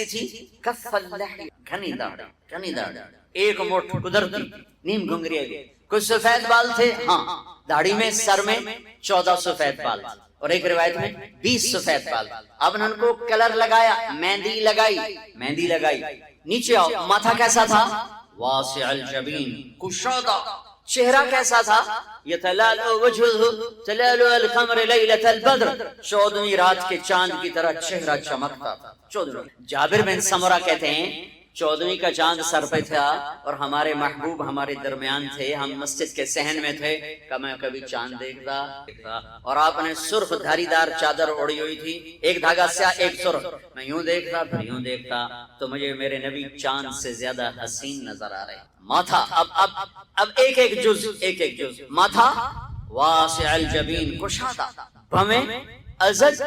تھی کف اللحی، گھنی داڑھی، ایک مٹھ قدرتی، نیم گھنگری، کچھ سفید بال تھے، ہاں داڑھی میں، سر میں 14 سفید بال، اور ایک روایت میں 20 سفید بال۔ اب نے ان کو کلر لگایا، مہندی لگائی۔ نیچے آؤ، ماتھا کیسا تھا؟ واسع الجبین، کشادہ۔ چہرہ کیسا تھا؟ یتلالو وجہہ تلالو القمر لیلۃ البدر، 14ویں رات کے چاند کی طرح چہرہ چمکتا تھا۔ 14 جابر بن سمرہ کہتے ہیں 14ویں کا چاند سر پہ تھا اور ہمارے محبوب ہمارے درمیان تھے، ہم مسجد کے صحن میں تھے کہ میں کبھی چاند دیکھتا، اور آپ نے سرخ دھاری دار چادر اوڑی ہوئی تھی، ایک دھاگا سیاہ ایک سرخ، میں یوں دیکھتا پھر یوں دیکھتا تو مجھے میرے نبی چاند سے زیادہ حسین نظر آ رہے۔ ماتھا، اب ایک جز، ماتھا واسع الجبین، کشادہ، بھویں ازج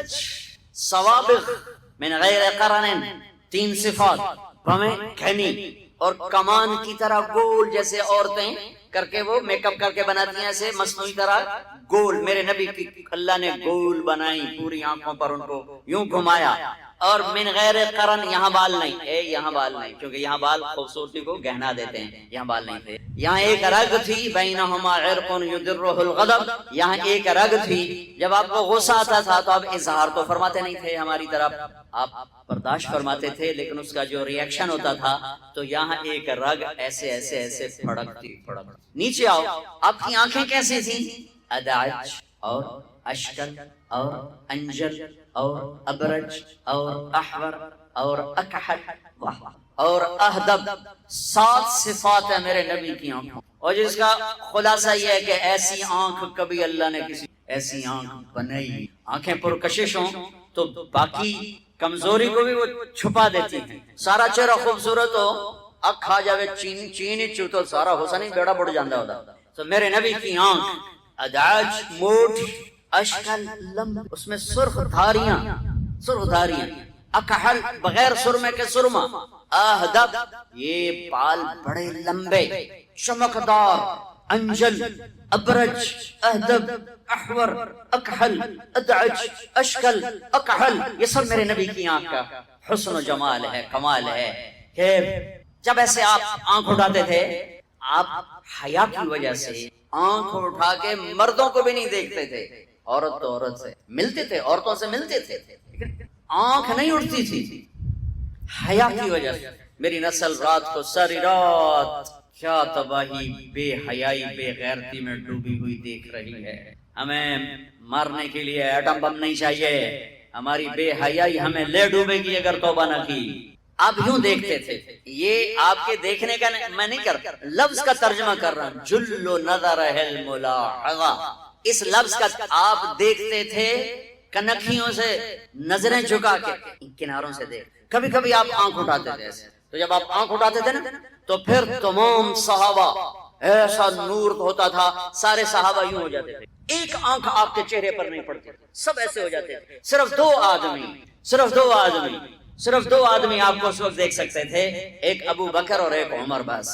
سوابغ من غیر قرن، 3 صفات، بھویں گھنی اور کمان کی طرح گول، جیسے عورتیں کر کے وہ میک اپ کر کے بناتی ہیں ایسے مصنوعی طرح گول، میرے نبی کی اللہ نے گول بنائی، پوری آنکھوں پر ان کو یوں گھمایا، اور من غیر قرن، یہاں بال نہیں، یہاں بال نہیں، کیونکہ یہاں بال خوبصورتی کو گہنا دیتے ہیں، یہاں بال نہیں تھے، یہاں ایک رگ تھی، بینہما عرق یدرہ الغضب، یہاں ایک رگ تھی، جب آپ کو غصہ آتا تھا تو آپ اظہار تو فرماتے نہیں تھے ہماری طرف، آپ برداشت فرماتے تھے، لیکن اس کا جو ریئیکشن ہوتا تھا تو یہاں ایک رگ ایسے پھڑکتی۔ نیچے آؤ، آپ کی آنکھیں کیسی تھیں؟ ادعج اور اشکل اور انجل اور ابرج اور احور اور اکحل اور اہدب، 7 صفات ہے میرے نبی کی آنکھوں، اور جس کا خلاصہ یہ ہے کہ ایسی آنکھ کبھی اللہ نے کسی ایسی آنکھ بنائی، آنکھیں پرکشش ہوں تو باقی کمزوری کو بھی وہ چھپا دیتی ہیں، سارا چہرہ خوبصورت ہو، اکھ آ جاوے چینی چوتو سارا حسن ہی بیڑا بڑھ جاندہ ہوتا، تو میرے نبی کی آنکھ ادعج، موٹ، اشکل لمب، اس میں سرخ دھاریاں، اکحل بغیر سرمے کے سرما، اہدب یہ بال بڑے لمبے چمکدار، انجل، ابرج، اہدب، احور، اکحل، ادعج، اشکل، اکحل، یہ سب میرے نبی کی آنکھ کا حسن و جمال ہے، کمال ہے کہ جب ایسے آپ آنکھ اٹھاتے تھے، آپ حیا کی وجہ سے آنکھ اٹھا کے مردوں کو بھی نہیں دیکھتے تھے، عورت تو عورت سے ملتے تھے، عورتوں سے ملتے تھے، آنکھ نہیں اٹھتی تھی حیا کی وجہ سے۔ میری نسل رات کو ساری رات کیا تباہی، بے حیائی، بے غیرتی میں ڈوبی ہوئی دیکھ رہی ہے، ہمیں مارنے کے لیے ایٹم بم نہیں چاہیے، ہماری بے حیائی ہمیں لے ڈوبے گی اگر توبہ نہ کی۔ آپ یوں دیکھتے تھے، یہ آپ کے دیکھنے کا میں نہیں کر لفظ کا ترجمہ کر رہا ہوں، جل نظر الملاحظہ، اس لفظ کا آپ دیکھتے تھے کنکھیوں سے نظریں جھکا کے، کناروں سے دیکھ، کبھی کبھی آپ آنکھ اٹھاتے تھے ایسے، تو جب آپ آنکھ اٹھاتے تھے نا تو پھر تمام صحابہ ایسا نور ہوتا تھا، سارے صحابہ یوں ہو جاتے تھے، ایک آنکھ آپ کے چہرے پر نہیں پڑتی، سب ایسے ہو جاتے تھے، صرف دو آدمی آپ کو اس وقت دیکھ سکتے تھے، ایک ابو بکر اور ایک عمر، بس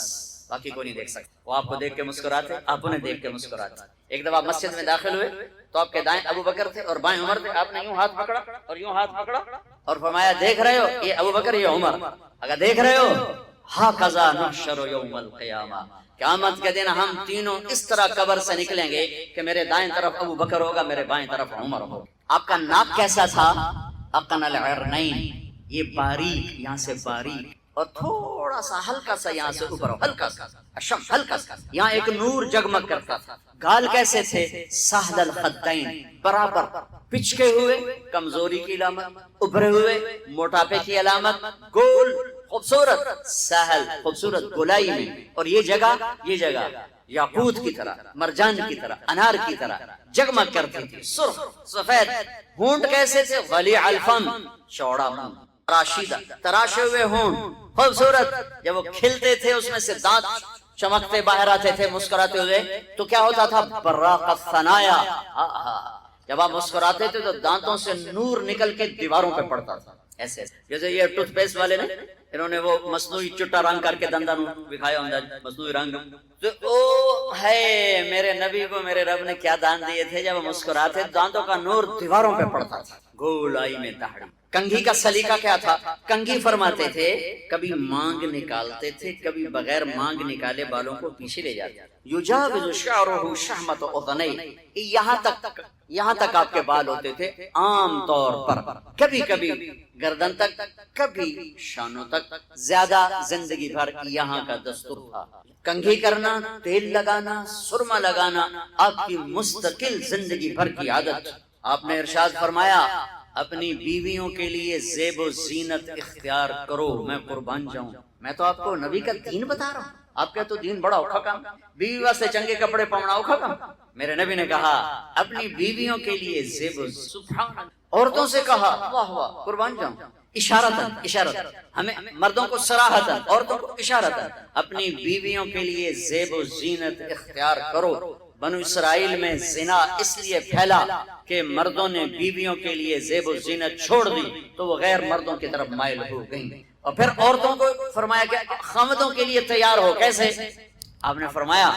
باقی کوئی نہیں دیکھ سکتے، وہ آپ کو دیکھ کے مسکراتے، آپ انہیں دیکھ کے مسکراتے۔ ایک دفعہ مسجد میں داخل ہوئے تو آپ کے دائیں ابو بکر تھے اور بائیں عمر تھے، آپ نے یوں ہاتھ پکڑا اور یوں ہاتھ پکڑا اور فرمایا دیکھ رہے ہو یہ ابو بکر یہ عمر، اگر دیکھ رہے ہو ہاکذا نحشر یوم القیامہ، قیامت کے دن ہم تینوں اس طرح قبر سے نکلیں گے کہ میرے دائیں طرف ابو بکر ہوگا، میرے بائیں طرف عمر ہوگا۔ آپ کا ناک کیسا تھا؟ اقن العرنین، یہ باریک، یہاں سے باریک اور تھوڑا سا ہلکا سا یہاں سے اوپر، ہلکا سا اشم، ہلکا سا یہاں ایک نور جگمگ کرتا تھا۔ گال کیسے تھے؟ سہل الخدین، برابر پچکے ہوئے، کمزوری کی علامت، ابھرے ہوئے موٹاپے کی علامت، گول خوبصورت، سہل خوبصورت گولائی میں، اور یہ جگہ یاقوت کی طرح، مرجان کی طرح، انار کی طرح جگمگ کرتی تھی، سرخ سفید۔ ہونٹ کیسے تھے؟ ولیع الفم، چوڑا منہ، راشدہ، تراشے ہوئے ہونٹ، خوبصورت، جب وہ کھلتے تھے اس میں سے دانت چمکتے باہر آتے تھے مسکراتے ہوئے تو کیا ہوتا تھا؟ براق الثنایا، جب آپ مسکراتے تھے تو دانتوں سے نور نکل کے دیواروں پہ پڑتا تھا، ایسے جیسے یہ ٹوتھ پیسٹ والے نے انہوں نے وہ مصنوعی چٹا رنگ کر کے دنداں دکھایا ہوں، مصنوعی رنگ، تو او ہے میرے نبی کو میرے رب نے کیا دان دیے تھے، جب مسکراتے دانتوں کا نور دیواروں پہ پڑتا تھا، گول آئی میں داڑھی، کنگھی کا سلیقہ کیا تھا؟ کنگھی فرماتے تھے کبھی مانگ نکالتے تھے، کبھی بغیر مانگ نکالے بالوں کو پیچھے لے جاتے، یجاوز شعرہ شحمۃ اذنیہ، یہاں تک آپ کے بال ہوتے تھے عام طور پر، کبھی کبھی گردن تک، کبھی شانوں تک، زیادہ زندگی بھر یہاں کا دستور تھا۔ کنگھی کرنا، تیل لگانا، سرما لگانا آپ کی مستقل زندگی بھر کی عادت۔ آپ نے ارشاد فرمایا اپنی بیویوں کے لیے زیب و زینت اختیار کرو، میں قربان جاؤں۔ میں تو آپ کو نبی کا دین بتا رہا ہوں، آپ کا تو دین بڑا اوکھا کام، بیوی واسطے چنگے کپڑے پہننا اوکھا کام۔ میرے نبی نے کہا اپنی بیویوں کے لیے زیب و سبحان، عورتوں سے کہا واہ واہ قربان جاؤں، اشارتاً ہمیں مردوں کو صراحتاً، عورتوں کو اشارتاً، اپنی بیویوں کے لیے زیب و زینت اختیار کرو۔ بنو اسرائیل میں زنا اس لیے پھیلا کہ مردوں نے بیویوں کے لیے زیب و زینت چھوڑ دی تو وہ غیر مردوں کی طرف مائل ہو گئیں، اور پھر عورتوں کو فرمایا کہ خامدوں کے لیے تیار ہو۔ کیسے؟ آپ نے فرمایا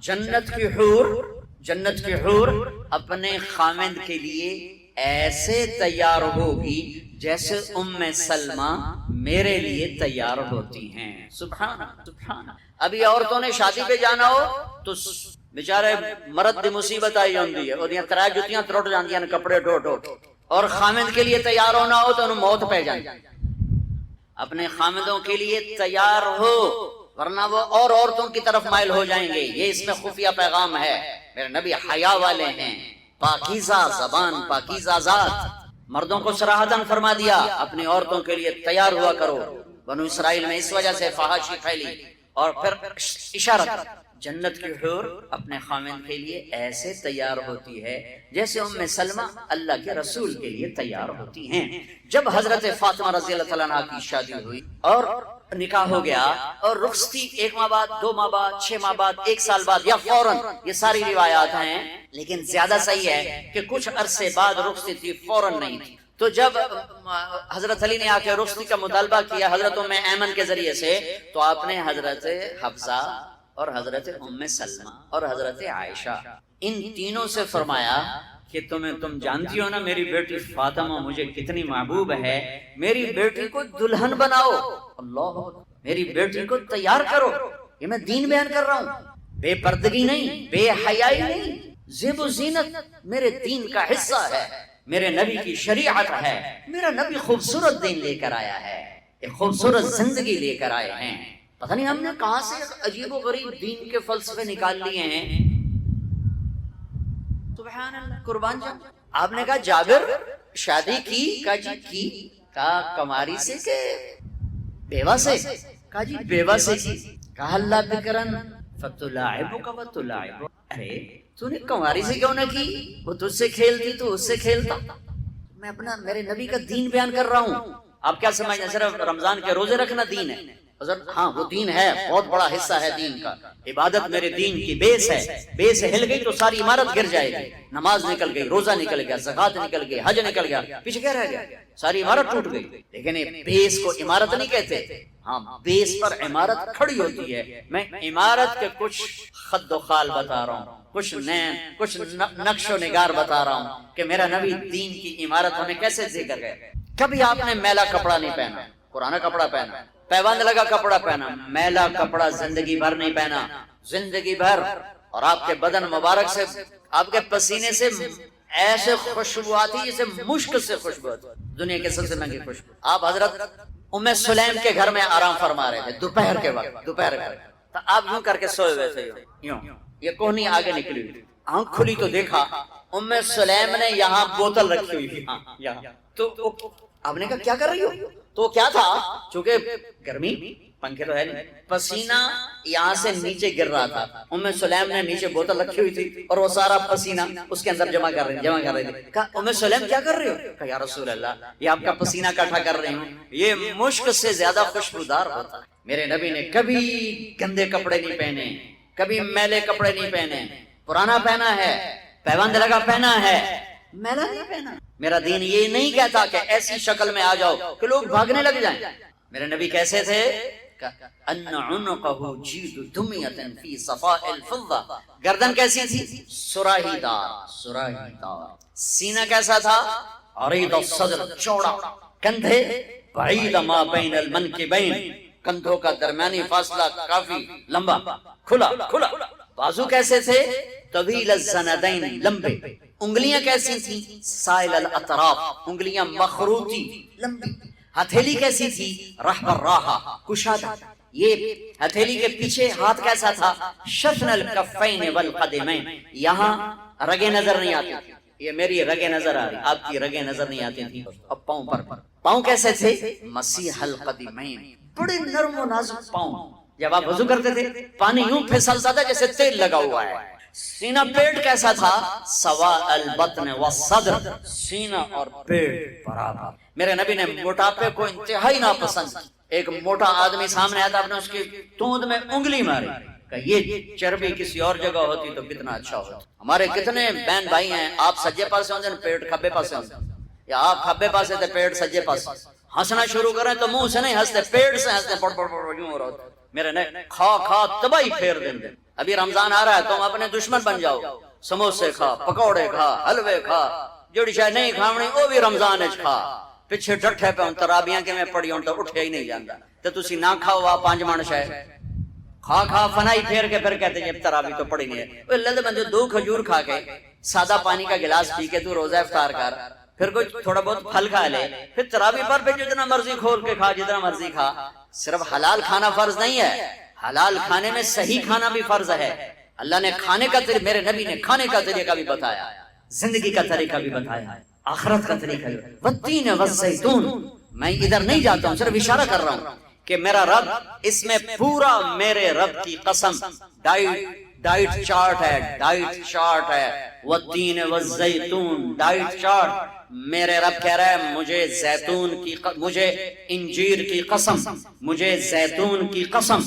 جنت کی حور اپنے خامد کے لیے ایسے تیار ہوگی جیسے ام سلمہ میرے لیے تیار ہوتی ہیں۔ سبحان سبحان۔ ابھی عورتوں نے شادی پہ جانا ہو تو بیچارے مرد دی مصیبت آئی ہوندی ہے، اور یہ ترا جتیاں ترٹ جاندیاں نے کپڑے ڈھو ڈھو، اور خامد کے لیے تیار ہونا ہو تو انہوں موت پہ جائیں۔ اپنے خامدوں کے لیے تیار ہو ورنہ وہ اور عورتوں کی طرف مائل ہو جائیں گے۔ یہ اس میں خفیہ پیغام ہے۔ میرے نبی حیا والے ہیں، پاکیزہ زبان، پاکیزہ ذات۔ مردوں کو صراحتاً فرما دیا اپنی عورتوں کے لیے تیار ہوا کرو۔ بنو اسرائیل میں اس وجہ سے فحاشی پھیلی، اور پھر اشارت جنت کی حور اپنے خامد کے لیے ایسے تیار ہوتی ہے جیسے ام سلمہ اللہ کے رسول کے لیے تیار ہوتی ہیں۔ جب حضرت فاطمہ رضی اللہ تعالیٰ عنہ کی شادی ہوئی اور نکاح ہو گیا اور رخصتی 1 ماہ بعد، 2 ماہ بعد، 6 ماہ بعد، 1 سال بعد یا فوراً، یہ ساری روایات ہیں، لیکن زیادہ صحیح ہے کہ کچھ عرصے بعد رخصتی تھی، فوراً نہیں تھی۔ تو جب حضرت علی نے آ کے رخصتی کا مطالبہ کیا حضرت ام ایمن کے ذریعے سے، تو آپ نے حضرت حفصہ اور حضرت ام سلمہ اور حضرت عائشہ ان تینوں سے فرمایا کہ تم جانتی ہو نا میری بیٹی فاطمہ مجھے کتنی محبوب ہے، میری بیٹی کو دلہن بناؤ، اللہ میری بیٹی کو تیار کرو۔ یہ میں دین بیان کر رہا ہوں، بے پردگی نہیں، بے حیائی نہیں، زیب و زینت میرے دین کا حصہ ہے، میرے نبی کی شریعت ہے۔ میرا نبی خوبصورت دین لے کر آیا ہے، ایک خوبصورت زندگی لے کر آئے ہیں۔ پتہ نہیں ہم نے کہاں سے عجیب و غریب دین کے فلسفے نکال لیے ہیں۔ سبحان اللہ، قربان جان۔ آپ نے کہا جابر شادی کی؟ کہا جی کی۔ کہا کماری سے کہ بیوہ سے؟ کہا جی بیوہ سے کی۔ کہا اللہ بکرن فتلاعبک وتلاعب، ارے تو نے کماری سے کیوں نہ کی؟ وہ تجھ سے کھیلتی تو اس سے کھیلتا۔ میں اپنا میرے نبی کا دین بیان کر رہا ہوں۔ آپ کیا سمجھیں صرف رمضان کے روزے رکھنا دین ہے؟ ہاں وہ دین ہے، بہت بڑا حصہ ہے دین کا۔ عبادت میرے دین کی بیس ہے، بیس ہل گئی تو ساری عمارت گر جائے گی۔ نماز نکل گئی، روزہ نکل گیا، زکوٰۃ نکل گئی، حج نکل گیا، پیچھے کیا رہ گیا؟ ساری عمارت ٹوٹ گئی۔ لیکن بیس کو عمارت نہیں کہتے، ہاں بیس پر عمارت کھڑی ہوتی ہے۔ میں عمارت کے کچھ خد و خال بتا رہا ہوں، کچھ نقش و نگار بتا رہا ہوں کہ میرا نبی دین کی عمارت ہمیں کیسے ذکر ہے۔ کبھی آپ نے میلا کپڑا نہیں پہنا، پرانا کپڑا پہنا، پیوند لگا کپڑا پہنا، میلا کپڑا زندگی بھر نہیں پہنا، زندگی بھر۔ اور آپ کے بدن مبارک سے، آپ کے پسینے سے ایسے خوشبو آتی جیسے مشک سے خوشبو آتی، دنیا کے سب سے مہنگی خوشبو۔ آپ حضرت ام سلیم کے گھر میں آرام فرما رہے تھے دوپہر کے وقت، تو آپ یوں کر کے سوئے ہوئے تھے، یوں یہ کوہنی آگے نکلی ہوئی، آنکھ کھلی تو دیکھا ام سلیم نے یہاں بوتل رکھی ہوئی تھی، یہاں۔ تو آپ نے کہا کیا کر رہی ہو؟ تو کیا تھا، چونکہ گرمی، پنکھے تو ہے نہیں، پسینہ یہاں سے نیچے گر رہا تھا۔ ام سلیم نے نیچے بوتل رکھی ہوئی تھی اور وہ سارا پسینہ اس کے اندر جمع کر رہی تھی۔ کہا ام سلیم کیا کر رہی ہو؟ کہا یا رسول اللہ یہ آپ کا پسینہ اکٹھا کر رہی ہوں، یہ مشک سے زیادہ خوشبودار ہوتا ہے۔ میرے نبی نے کبھی گندے کپڑے نہیں پہنے، کبھی میلے کپڑے نہیں پہنے، پرانا پہنا ہے، پیوند لگا پہنا ہے، میلا نہیں پہنا۔ میرا دین یہ نہیں کہتا کہ ایسی شکل میں آ جاؤ کہ لوگ بھاگنے لگ جائیں۔ میرے نبی کیسے تھے؟ ان عنقہ جید دمیۃ فی صفاء الفضہ، گردن کیسی تھی؟ سراہی دار، سینہ کیسا تھا؟ عریض الصدر، چوڑا، کندھے بعید ما بین المنکبین، کندھوں کا درمیانی فاصلہ کافی لمبا، کھلا کھلا۔ بازو کیسے تھے؟ طویل الزندین، لمبے۔ انگلیاں کیسی تھیں؟ سائل الاطراف، انگلیاں مخروطی لمبی۔ ہتھیلی کیسی تھی؟ رحب الراحہ، کشادہ۔ یہ ہتھیلی کے پیچھے ہاتھ کیسا تھا؟ شفن الکفین والقدمین، یہاں رگیں نظر نہیں آتی تھی، یہ میری رگیں نظر آ رہی، آپ کی رگیں نظر نہیں آتی تھی۔ اب پاؤں پر، پاؤں کیسے تھے؟ مسیح القدمین، بڑے نرم و نازک پاؤں۔ جب آپ وضو کرتے تھے پانی یوں پھسلتا تھا جیسے تیل لگا ہوا ہے۔ سینہ پیٹ کیسا تھا؟ سواء البطن والصدر، سینہ اور پیٹ برابر۔ میرے نبی نے موٹاپے کو انتہائی ناپسند کی۔ ایک موٹا آدمی سامنے آتا، آپ نے اس کی توند میں انگلی ماری کہ یہ چربی کسی اور جگہ ہوتی تو کتنا اچھا ہوتا۔ ہمارے کتنے بہن بھائی ہیں، آپ سجے پاسے ہوتے ہیں پیٹ کھبے پاسے ہوتے ہیں، یا آپ کھبے پاسے تھے پیٹ سجے پاسے۔ ہنسنا شروع کریں تو منہ سے نہیں ہنستے، پیٹ سے ہنستے، پڑ پڑ پڑ یوں ہو رہا ہوتا۔ میرے نے کھا کھا تباہی پھیر دیں گے۔ ابھی رمضان آ رہا ہے، تم اپنے دشمن بن جاؤ، سموسے کھا، پکوڑے کھا، حلوے کھا، جڑی شاید نہیں کھاونی وہ بھی رمضان اچ کھا۔ پیچھے ڈٹھے پہ ہوں ترابیاں کے میں پڑی ہوں تو اٹھے ہی نہیں جاندا، تو تسی نہ کھاؤ آپ 5 مانش ہے، کھا کھا فنائی پھیر کے پھر کہتے جب ترابی تو پڑی نہیں ہے۔ وہ اللہ بندے 2 کھجور کھا کے سادہ پانی کا گلاس پی کے تو روزہ افطار کر، پھر کوئی تھوڑا بہت پھل کھا لے، پھر ترابی پر پہ جتنا مرضی کھول کے کھا، جتنا مرضی کھا۔ صرف حلال کھانا فرض نہیں ہے، حلال کھانے میں صحیح کھانا بھی فرض ہے۔ اللہ نے کھانے کا طریقہ، میرے نبی نے کھانے کا طریقہ بھی بتایا، زندگی کا طریقہ بھی بتایا، آخرت کا طریقہ بھی۔ والتین والزیتون، میں ادھر نہیں جاتا ہوں، صرف اشارہ کر رہا ہوں کہ میرا رب، اس میں پورا میرے رب کی قسم، ڈائٹ چارٹ ہے، ڈائٹ چارٹ ہے۔ والتین والزیتون، ڈائٹ چارٹ۔ میرے رب کہہ رہا ہے مجھے زیتون کی، مجھے انجیر کی قسم، مجھے زیتون کی قسم۔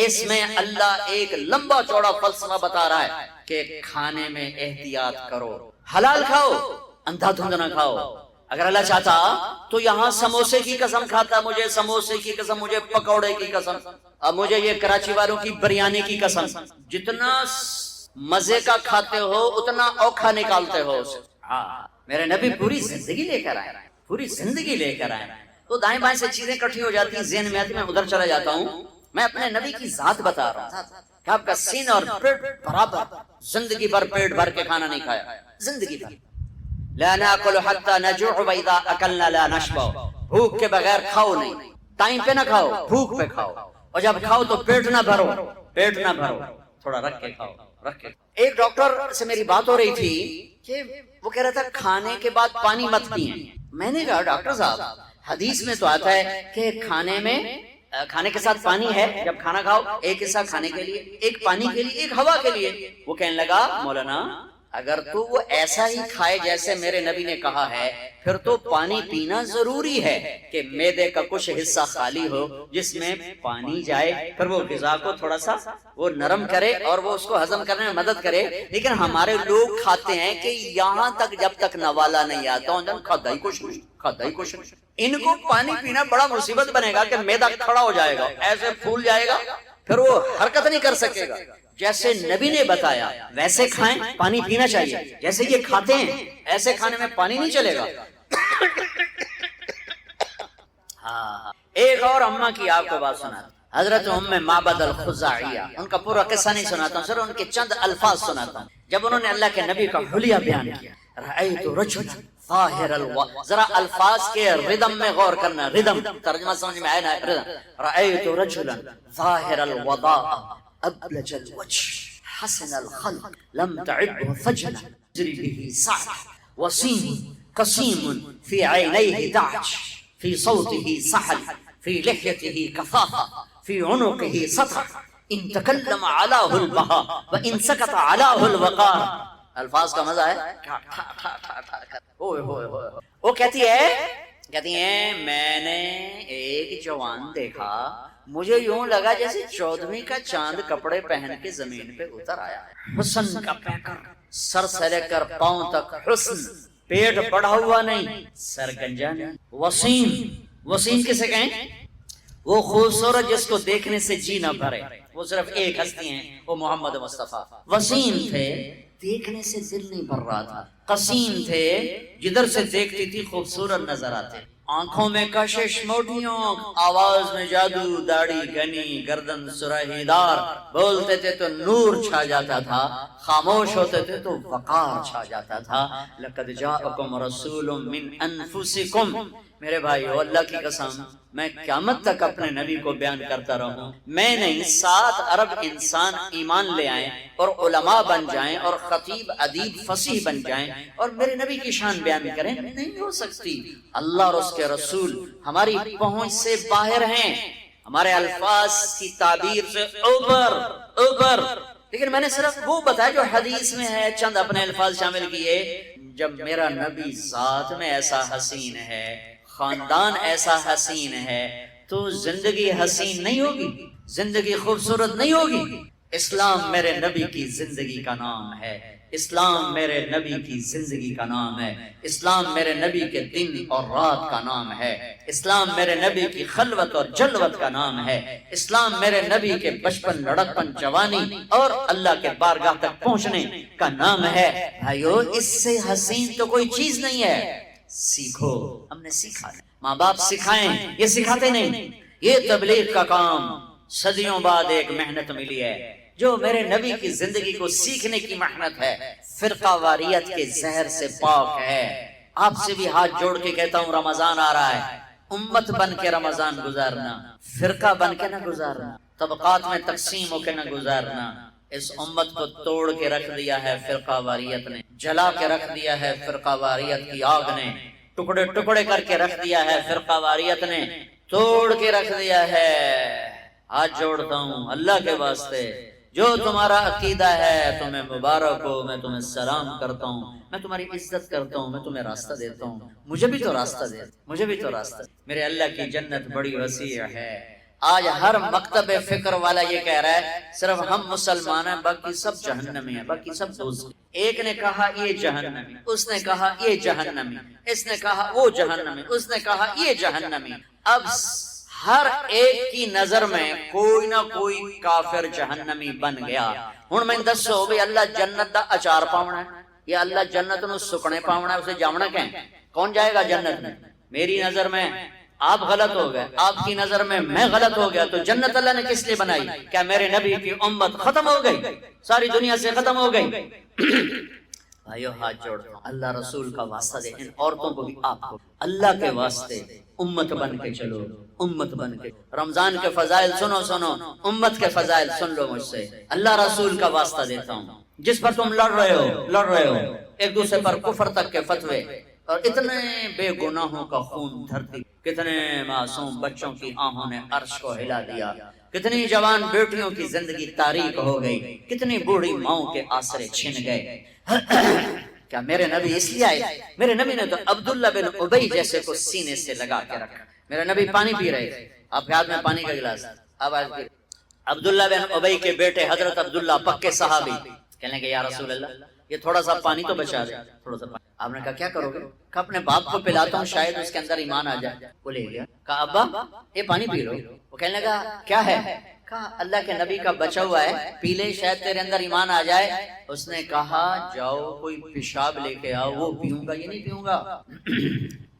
اس میں اللہ ایک لمبا چوڑا فلسفہ بتا رہا ہے کہ کھانے میں احتیاط کرو، حلال کھاؤ، اندھا دھند نہ کھاؤ۔ اگر اللہ چاہتا تو یہاں سموسے کی قسم کھاتا، مجھے سموسے کی قسم، مجھے پکوڑے کی قسم، اب مجھے یہ کراچی والوں کی بریانی کی قسم۔ جتنا مزے کا کھاتے ہو اتنا اوکھا نکالتے ہو اسے۔ میرے نبی پوری زندگی لے کر آئے، پوری زندگی لے کر آئے۔ تو دائیں بائیں سے چیزیں کٹھی ہو جاتی ہیں، ذہن میں آتی، میں ادھر چلا جاتا ہوں۔ میں اپنے نبی کی ذات بتا رہا ہوں کہ آپ کا سینہ اور پیٹ برابر، زندگی بھر پیٹ بھر کے کھانا نہیں کھایا، زندگی بھر۔ لا ناکل حتی نجوع واذا اکلنا لا نشبع، بھوک کے بغیر کھاؤ نہیں، ٹائم پہ نہ کھاؤ، بھوک پہ کھاؤ، اور جب کھاؤ تو پیٹ نہ بھرو، پیٹ نہ بھرو، تھوڑا رکھ کے کھاؤ، رکھ کے۔ ایک ڈاکٹر سے میری بات ہو رہی تھی کہ وہ کہہ رہا تھا کھانے کے بعد پانی مت پیئیں۔ میں نے کہا ڈاکٹر صاحب حدیث میں تو آتا ہے کہ کھانے میں، کھانے کے ساتھ پانی ہے، جب کھانا کھاؤ ایک حصہ کھانے کے لیے، ایک پانی کے لیے، ایک ہوا کے لیے۔ وہ کہنے لگا مولانا اگر تو وہ ایسا ہی کھائے جیسے میرے نبی نے کہا ہے، پھر تو پانی پینا ضروری ہے کہ معدے کا کچھ حصہ خالی ہو جس میں پانی جائے، پھر وہ غذا کو تھوڑا سا وہ نرم کرے اور وہ اس کو ہضم کرنے میں مدد کرے۔ لیکن ہمارے لوگ کھاتے ہیں کہ یہاں تک جب تک نوالا نہیں آتا کھاتا ہی کچھ نہیں، کھاتا ہی کچھ نہیں۔ ان کو پانی پینا بڑا مصیبت بنے گا کہ معدہ کھڑا ہو جائے گا، ایسے پھول جائے گا، پھر وہ حرکت نہیں کر سکے گا۔ جیسے نبی نے بتایا ویسے کھائیں، پانی پینا چاہیے، جیسے یہ کھاتے ہیں ایسے کھانے میں پانی نہیں چلے گا۔ ہاں، ایک اور اماں کی آپ کو بات سناتا، حضرت ام معبد الخزاعیہ، ان کا پورا قصہ نہیں سناتا ہوں، صرف ان کے چند الفاظ سناتا ہوں۔ جب انہوں نے اللہ کے نبی کا حلیہ بیان کیا، رأیت رجلا ظاہر ذرا الفاظ کے ردم میں غور کرنا، ردم ترجمہ سمجھ میں آئے نا، ردم۔ رأیت رجلا ظاہر الوضاء ابلج الوجه حسن الخلق لم تعبه فجلا يجري به سعد وسيم قسيم في عينيه دعج في صوته سحل في لحيته كثافة في عنقه سطع ان تكلم علاه البهاء وان سكت علاه الوقار۔ الفاظ کا مزہ ہے۔ وہ کہتی ہے میں نے ایک جوان دیکھا، مجھے یوں لگا جیسے 14ویں کا چاند کپڑے پہن کے زمین پہ اتر آیا ہے۔ حسن کا پیکر، سر سے لے کر پاؤں تک حسن، پیٹ بڑھا ہوا نہیں، سر گنجا نہیں۔ وسیم، وسیم کسے کہیں؟ وہ خوبصورت جس کو دیکھنے سے جی نہ بھرے۔ وہ صرف ایک ہستی ہیں، وہ محمد مصطفیٰ۔ وسیم تھے، دیکھنے سے دل نہیں بھر رہا تھا۔ قسیم تھے، جدھر سے دیکھتی تھی خوبصورت نظر آتے۔ آنکھوں میں کشش موٹیوں، آواز میں جادو، داڑھی گھنی، گردن سراہی دار، بولتے تھے تو نور چھا جاتا تھا، خاموش ہوتے تھے تو وقار چھا جاتا تھا۔ لقد جاءکم رسول من انفسکم، میرے بھائیو اللہ کی قسم میں قیامت تک اپنے نبی کو بیان کرتا رہوں، میں نہیں 7 ارب انسان ایمان لے آئیں اور علماء بن جائیں اور خطیب ادیب فصیح بن جائیں اور میرے نبی کی شان بیان کریں، نہیں ہو سکتی۔ اللہ اور اس کے رسول ہماری پہنچ سے باہر ہیں، ہمارے الفاظ کی تعبیر سے اوپر، لیکن میں نے صرف وہ بتایا جو حدیث میں ہے، چند اپنے الفاظ شامل کیے۔ جب میرا نبی ذات میں ایسا حسین ہے، خاندان ایسا حسین ہے، تو زندگی حسین نہیں ہوگی، زندگی خوبصورت نہیں ہوگی۔ اسلام میرے نبی کی زندگی کا نام ہے، اسلام میرے نبی کی زندگی کا نام ہے، اسلام میرے نبی کے دن اور رات کا نام ہے، اسلام میرے نبی کی خلوت اور جلوت کا نام ہے، اسلام میرے نبی کے بچپن، لڑکپن، جوانی اور اللہ کے بارگاہ تک پہنچنے کا نام ہے۔ بھائیو اس سے حسین تو کوئی چیز نہیں ہے۔ سیکھو، ہم نے سیکھا ہے، ماں باپ سکھائیں، یہ سکھاتے نہیں۔ یہ تبلیغ کا کام صدیوں بعد ایک محنت ملی ہے، جو میرے نبی کی زندگی کو سیکھنے کی محنت ہے، فرقہ واریت کے زہر سے پاک ہے۔ آپ سے بھی ہاتھ جوڑ کے کہتا ہوں، رمضان آ رہا ہے، امت بن کے رمضان گزارنا، فرقہ بن کے نہ گزارنا، طبقات میں تقسیم ہو کے نہ گزارنا۔ اس امت کو توڑ کے رکھ دیا ہے فرقہ واریت نے، جلا کے رکھ دیا ہے فرقہ واریت کی آگ نے، ٹکڑے ٹکڑے کر کے رکھ دیا ہے فرقہ واریت نے، توڑ کے رکھ دیا ہے۔ ہاتھ جوڑتا ہوں اللہ کے واسطے، جو تمہارا عقیدہ ہے تمہیں مبارک ہو، میں تمہیں سلام کرتا ہوں، میں تمہاری عزت کرتا ہوں، میں تمہیں راستہ دیتا ہوں، مجھے بھی تو راستہ دے، مجھے بھی تو راستہ دے۔ میرے اللہ کی جنت بڑی وسیع ہے۔ آج ہر مکتب فکر والا یہ کہہ رہا ہے صرف ہم مسلمان ہیں، باقی سب جہنمی ہیں، باقی سب دوست۔ ایک نے کہا یہ جہنمی، اس نے کہا یہ جہنمی، اس نے کہا وہ جہنمی، اس نے کہا یہ جہنمی۔ اب ہر ایک کی نظر میں کوئی نہ کوئی کافر جہنمی بن گیا۔ ہن میں دسو بھی اللہ جنت دا اچار پاونا ہے یا اللہ جنت نو سکنے پاونا ہے، اسے جاونا کہیں کون جائے گا جنت میں؟ میری نظر میں آپ غلط ہو گئے، آپ کی نظر میں غلط ہو گیا، تو جنت اللہ نے کس لیے بنائی؟ کیا میرے نبی کی امت ختم ہو گئی، ساری دنیا سے ختم ہو گئی؟ بھائیو ہاتھ جوڑتا ہوں، اللہ رسول کا واسطہ دے، ان عورتوں کو بھی آپ کو اللہ کے واسطے امت بن کے چلو، امت بن کے۔ رمضان کے فضائل سنو، امت کے فضائل سن لو مجھ سے، اللہ رسول کا واسطہ دیتا ہوں۔ جس پر تم لڑ رہے ہو ایک دوسرے پر کفر تک کے فتوے، اور اتنے بے گناہوں کا خون دھرتی، کتنے معصوم بچوں کی آہوں نے عرش کو ہلا دیا، کتنی جوان بیٹیوں کی زندگی تاریک ہو گئی، کتنی بوڑھی ماؤں کے آسرے چھن گئے۔ کیا میرے نبی اس لیے آئے؟ میرے نبی نے تو عبداللہ بن ابی جیسے کو سینے سے لگا کے رکھا۔ میرے نبی پانی پی رہے تھے، آپ کے ہاتھ میں پانی کا گلاس، آواز پی، عبداللہ بن ابی کے بیٹے حضرت عبداللہ پکے صحابی کہنے کہ یا رسول اللہ یہ تھوڑا سا پانی تو بچا دے، تھوڑا سا پانی۔ آپ نے کہا کیا کرو گے؟ کہا اپنے باپ کو پلاتا ہوں، شاید اس کے اندر ایمان آ جائے۔ وہ لے گیا، کہا ابا یہ پانی پی لو۔ وہ کہنے لگا کیا ہے؟ کہا اللہ کے نبی کا بچا ہوا ہے، پی لے شاید تیرے اندر ایمان آ جائے۔ اس نے کہا جاؤ کوئی پیشاب لے کے آؤ، وہ پیوں گا، یہ نہیں پیوں گا۔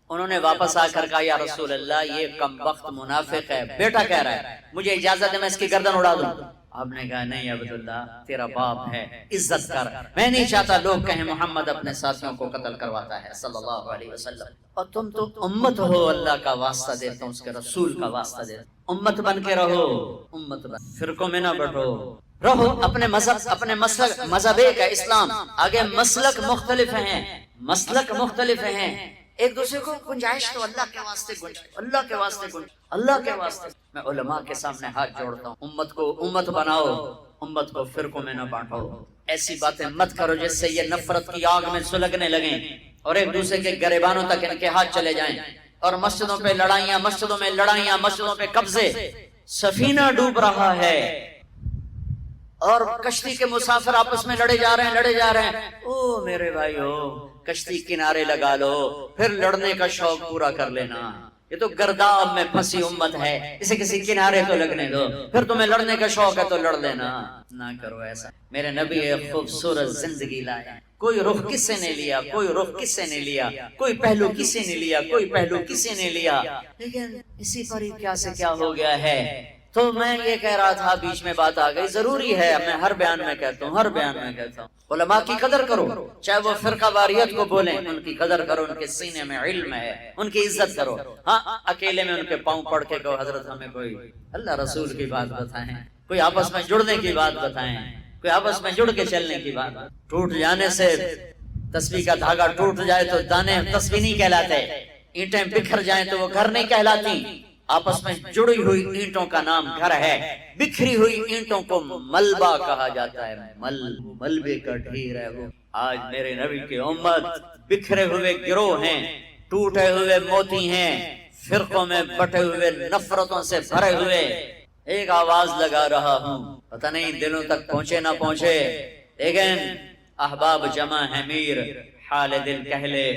انہوں نے واپس آ کر کہا یا رسول اللہ یہ کم وقت منافق ہے، بیٹا کہہ رہا ہے مجھے اجازت ہے میں اس کی گردن اڑا دوں۔ آپ نے کہا نہیں عبداللہ تیرا باپ ہے، عزت کر، میں نہیں چاہتا لوگ کہیں محمد اپنے ساتھیوں کو قتل کرواتا ہے صلی اللہ علیہ وسلم، اور تم تو امت ہو، اللہ کا واسطہ دیتا ہوں، اس کے رسول کا واسطہ دیتا ہوں، امت بن کے رہو، امت بن، فرقوں میں نہ بٹو، رہو اپنے مذہب، اپنے مسلک، مذہب ایک ہے اسلام، آگے مسلک مختلف ہیں، مسلک مختلف ہیں، ایک دوسرے کو گنجائش تو اللہ کے واسطے گنجائش، اللہ کے واسطے گنجائش، اللہ کے واسطے۔ میں علماء کے سامنے ہاتھ جوڑتا ہوں، امت کو امت بناؤ، امت کو فرقوں میں نہ بانٹو، ایسی باتیں مت کرو جس سے یہ نفرت کی آگ میں سلگنے لگیں اور ایک دوسرے کے گریبانوں تک ان کے ہاتھ چلے جائیں، اور مسجدوں پہ لڑائیاں، مسجدوں میں لڑائیاں، مسجدوں پہ قبضے، سفینہ ڈوب رہا ہے اور کشتی کے مسافر آپس میں لڑے جا رہے ہیں۔ او میرے بھائیو کشتی کنارے لگا لو، پھر لڑنے کا شوق پورا کر لینا، یہ تو گرداب میں پھنسی امت ہے، اسے کسی کنارے تو لگنے دو، پھر تمہیں لڑنے کا شوق ہے تو لڑ لینا، نہ کرو ایسا۔ میرے نبی ایک خوبصورت زندگی لائے، کوئی رخ کس سے نے لیا، کوئی رخ کس سے نے لیا، کوئی پہلو کس سے نے لیا، کوئی پہلو کس سے نے لیا، لیکن اسی پر ہی کیا سے کیا ہو گیا ہے۔ تو میں یہ کہہ رہا تھا، بیچ میں بات آ گئی، ضروری ہے، میں ہر بیان میں کہتا ہوں، ہر بیان میں کہتا ہوں، علماء کی قدر کرو، چاہے وہ فرقہ واریت کو بولیں، ان کی قدر کرو، ان کے سینے میں علم ہے، ان کی عزت کرو۔ ہاں اکیلے میں ان کے پاؤں پڑھ کے کہو حضرت ہمیں کوئی اللہ رسول کی بات بتائیں، کوئی آپس میں جڑنے کی بات بتائیں، کوئی آپس میں جڑ کے چلنے کی بات۔ ٹوٹ جانے سے تسبیح کا دھاگا ٹوٹ جائے تو دانے تسبیح نہیں کہلاتے، اینٹیں بکھر جائیں تو وہ گھر نہیں کہلاتی۔ آپس میں جڑی ہوئی اینٹوں کا نام گھر ہے، بکھری ہوئی اینٹوں کو ملبہ کہا جاتا ہے، ملبے کا ڈھیر ہے وہ۔ آج میرے نبی کی امت بکھرے ہوئے گروہ ہیں، ٹوٹے ہوئے موتی ہیں، فرقوں میں بٹے ہوئے، نفرتوں سے بھرے ہوئے۔ ایک آواز لگا رہا ہوں، پتہ نہیں دلوں تک پہنچے نہ پہنچے، لیکن احباب جمع ہے میر، حال دل کہہ لے،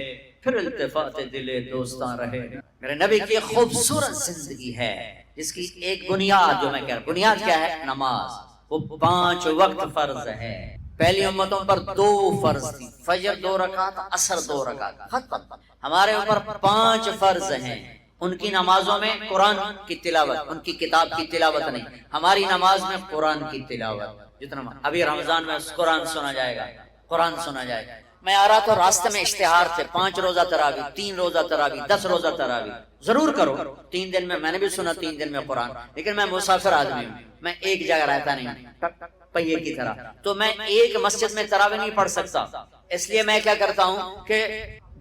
پھر التفات دل دوستاں رہے۔ میرے نبی کی خوبصورت زندگی ہے، جس کی ایک بنیاد، جو میں کہہ رہا ہوں، بنیاد کیا ہے؟ نماز۔ وہ 5 وقت فرض ہے۔ پہلی امتوں پر 2 فرض تھی، فجر 2 رکعت، عصر 2 رکعت، ختم۔ ہمارے اوپر 5 فرض ہیں۔ ان کی نمازوں میں قرآن کی تلاوت، ان کی کتاب کی تلاوت نہیں، ہماری نماز میں قرآن کی تلاوت۔ جتنا ابھی رمضان میں قرآن سنا جائے گا، قرآن سنا جائے گا۔ میں آ رہا تھا، راستے میں اشتہار تھے، 5 روزہ تراویح، 3 روزہ تراویح، 10 روزہ تراویح، ضرور کرو 3 دن میں۔ میں نے بھی سنا 3 دن میں قرآن، لیکن میں مسافر آدمی ہوں، میں ایک جگہ رہتا نہیں ہوں پہیے کی طرح، تو میں ایک مسجد میں تراویح نہیں پڑھ سکتا۔ اس لیے میں کیا کرتا ہوں کہ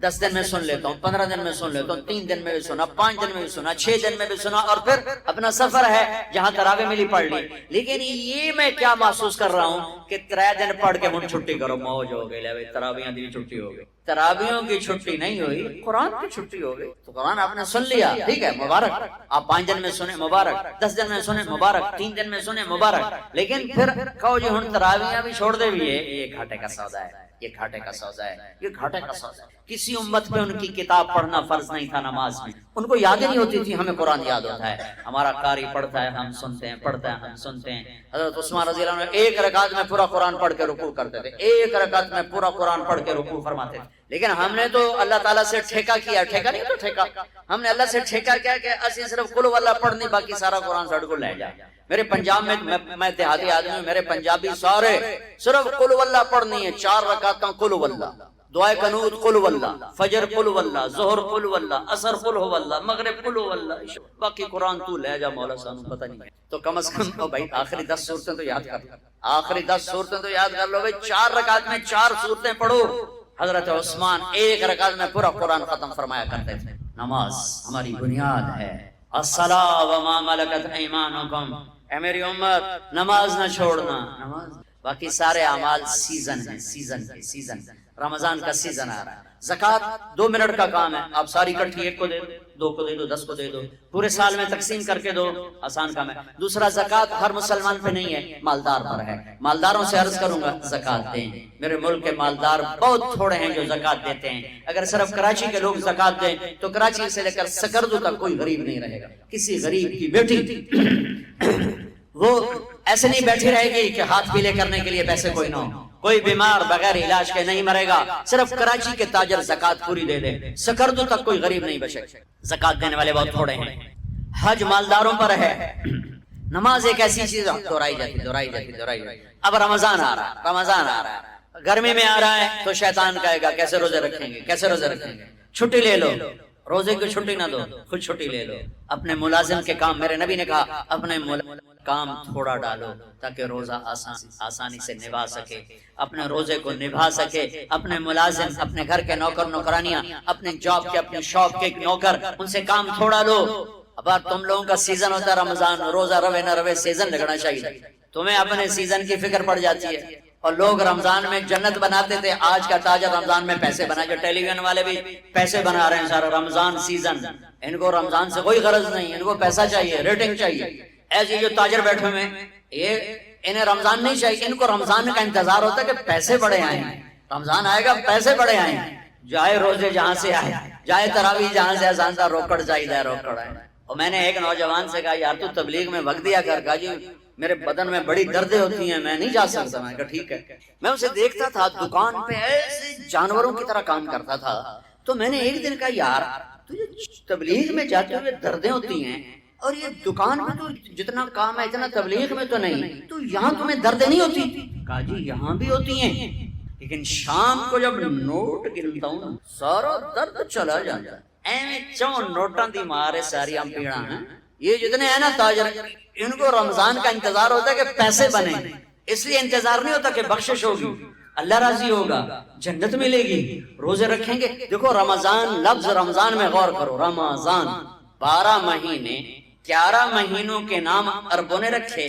10 دن میں سن لیتا ہوں، 15 دن میں سن لیتا ہوں، 3 دن میں بھی سنا، 5 دن میں بھی سنا، 6 دن میں بھی سنا، اور پھر اپنا سفر ہے جہاں تراویح ملی پڑھ لی۔ لیکن یہ میں کیا محسوس کر رہا ہوں کہ 3 دن پڑھ کے ہم چھٹی کرو، موج ہو گئی، لے تراویحاں دی چھٹی ہو گئی۔ تراویحوں کی چھٹی نہیں ہوئی، قرآن کی چھٹی ہو گئی۔ تو قرآن آپ نے سن لیا، ٹھیک ہے، مبارک، آپ 5 دن میں سنیں مبارک، 10 دن میں سنیں مبارک، 3 دن میں سنیں مبارک، لیکن پھر کہو جی ہن تراویحاں بھی چھوڑ دے بھی ہے، یہ گھاٹے کا سودا ہے، یہ گھاٹے کا سودا ہے، یہ گھاٹے کا سودا ہے۔ کسی امت پہ ان کی کتاب پڑھنا فرض نہیں تھا نماز میں، ان کو یاد ہی نہیں ہوتی تھی، ہمیں قرآن یاد ہوتا ہے، ہمارا قاری پڑھتا ہے ہم سنتے ہیں، پڑھتا ہے ہم سنتے ہیں۔ حضرت عثمان رضی اللہ عنہ ایک رکعت میں پورا قرآن پڑھ کے رکوع کرتے تھے، ایک رکعت میں پورا قرآن پڑھ کے رکوع فرماتے تھے۔ لیکن ہم نے تو اللہ تعالیٰ سے ٹھیکہ کیا، ٹھیکہ نہیں تو ٹھیکہ، ہم نے اللہ سے ٹھیکہ کیا کہ اسی صرف قل واللہ پڑھنی، باقی سارا قرآن سڑ کو لے جا۔ میرے پنجاب میں دیہاتی آدمی ہوں، میرے پنجابی سارے صرف قل واللہ پڑھنی ہے، 4 رکعتاں قل واللہ، دعائے قنوت قل واللہ، فجر قل واللہ، ظہر قل واللہ، عصر قل واللہ، مغرب قل واللہ، باقی قرآن تو لے جا مولا سانو پتہ نہیں ہے۔ تو کم از کم بھائی آخری 10 صورتیں تو یاد کر لو، آخری 10 صورتیں تو یاد کر لو بھائی، 4 رکعت میں 4 صورتیں پڑھو۔ حضرت عثمان ایک رکعت میں پورا قرآن ختم فرمایا کرتے تھے۔ نماز ہماری بنیاد ہے، الصلاۃ وما ملکت ایمانکم، اے میری امت نماز نہ چھوڑنا، نماز۔ باقی سارے اعمال سیزن ہیں، سیزن رمضان کا سیزن آ رہا ہے۔ زکوٰۃ 2 منٹ کا کام ہے، آپ ساری کٹھی 1 کو دے دو، 2 کو دے دو، 10 کو دے دو، پورے سال میں تقسیم کر کے دو، آسان کام ہے۔ دوسرا زکوٰۃ ہر مسلمان پہ نہیں ہے، مالدار پر ہے۔ مالداروں سے عرض کروں گا زکوٰۃ دیں۔ میرے ملک کے مالدار بہت تھوڑے ہیں جو زکوٰۃ دیتے ہیں۔ اگر صرف کراچی کے لوگ زکوٰۃ دیں تو کراچی سے لے کر سکردو تک کوئی غریب نہیں رہے گا۔ کسی غریب کی بیٹی وہ ایسے نہیں بیٹھی رہے گی کہ ہاتھ پیلے کرنے کے لیے پیسے کوئی نہ ہو، کوئی بیمار بغیر علاج کے نہیں مرے گا۔ صرف کراچی کے تاجر زکوٰۃ پوری دے دے، سکردو تک کوئی غریب نہیں بچے۔ زکوٰۃ دینے والے بہت تھوڑے ہیں۔ حج مالداروں پر ہے۔ نماز ایک ایسی چیز دہرائی جاتی۔ اب رمضان آ رہا ہے، گرمی میں آ رہا ہے تو شیطان کہے گا کیسے روزے رکھیں گے، چھٹی لے لو، روزے کی چھٹی نہ دو، خود چھٹی لے لو۔ اپنے ملازم کے کام، میرے نبی نے کہا اپنے کام تھوڑا ڈالو تاکہ روزہ آسانی سے نبھا سکے، اپنے روزے کو نبھا سکے۔ اپنے ملازم، اپنے گھر کے نوکر نوکرانیاں، اپنے جاب کے، اپنے شاپ کے نوکر، ان سے کام تھوڑا لو۔ اب تم لوگوں کا سیزن ہوتا ہے رمضان، روزہ روے نہ روے سیزن لگنا چاہیے۔ تمہیں اپنے سیزن کی فکر پڑ جاتی ہے۔ اور لوگ رمضان میں جنت بناتے تھے، آج کا تاجر رمضان میں پیسے بنا، جو ٹیلی ویژن والے بھی پیسے بنا رہے ہیں سارا رمضان سیزن۔ ان کو رمضان سے کوئی غرض نہیں، ان کو پیسہ چاہیے، ریٹنگ چاہیے۔ ایسے جو تاجر بیٹھے ہوئے ہیں، یہ انہیں رمضان نہیں چاہیے، ان کو رمضان کا انتظار ہوتا ہے کہ پیسے بڑے آئیں، رمضان آئے گا پیسے بڑے آئیں، جائے روزے جہاں سے آئے، جائے تراویح جہاں سے آسان تھا، روکڑ چاہیے روکڑ آئے۔ اور میں نے ایک نوجوان سے کہا یار تو تبلیغ میں وقت دیا کر، کہا جی میرے بدن میں بڑی دردیں ہوتی ہیں، میں نہیں جا سکتا۔ میں کہا ٹھیک ہے۔ میں اسے دیکھتا تھا دکان پہ ایسے جانوروں کی طرح کام کرتا تھا، تو میں نے ایک دن کہا یار تجھے تبلیغ میں جاتے ہوئے دردیں ہوتی ہیں اور یہ دکان میں تو جتنا کام ہے اتنا تبلیغ میں تو نہیں، تو یہاں تمہیں دردیں نہیں ہوتی؟ کہا جی یہاں بھی ہوتی ہیں، لیکن شام کو جب نوٹ گنتا ہوں سارا درد چلا جاتا ہے۔ ایویں چون نوٹاں دی مارے ساری ہم پیڑا ہیں۔ یہ جتنے ہیں نا تاجر، ان کو رمضان کا انتظار ہوتا ہے کہ پیسے بنے، اس لیے انتظار نہیں ہوتا کہ بخشش ہوگی، اللہ راضی ہوگا، جنت ملے گی، روزے رکھیں گے۔ دیکھو رمضان، لفظ رمضان میں غور کرو، رمضان 12 مہینے، 11 مہینوں کے نام عربوں نے رکھے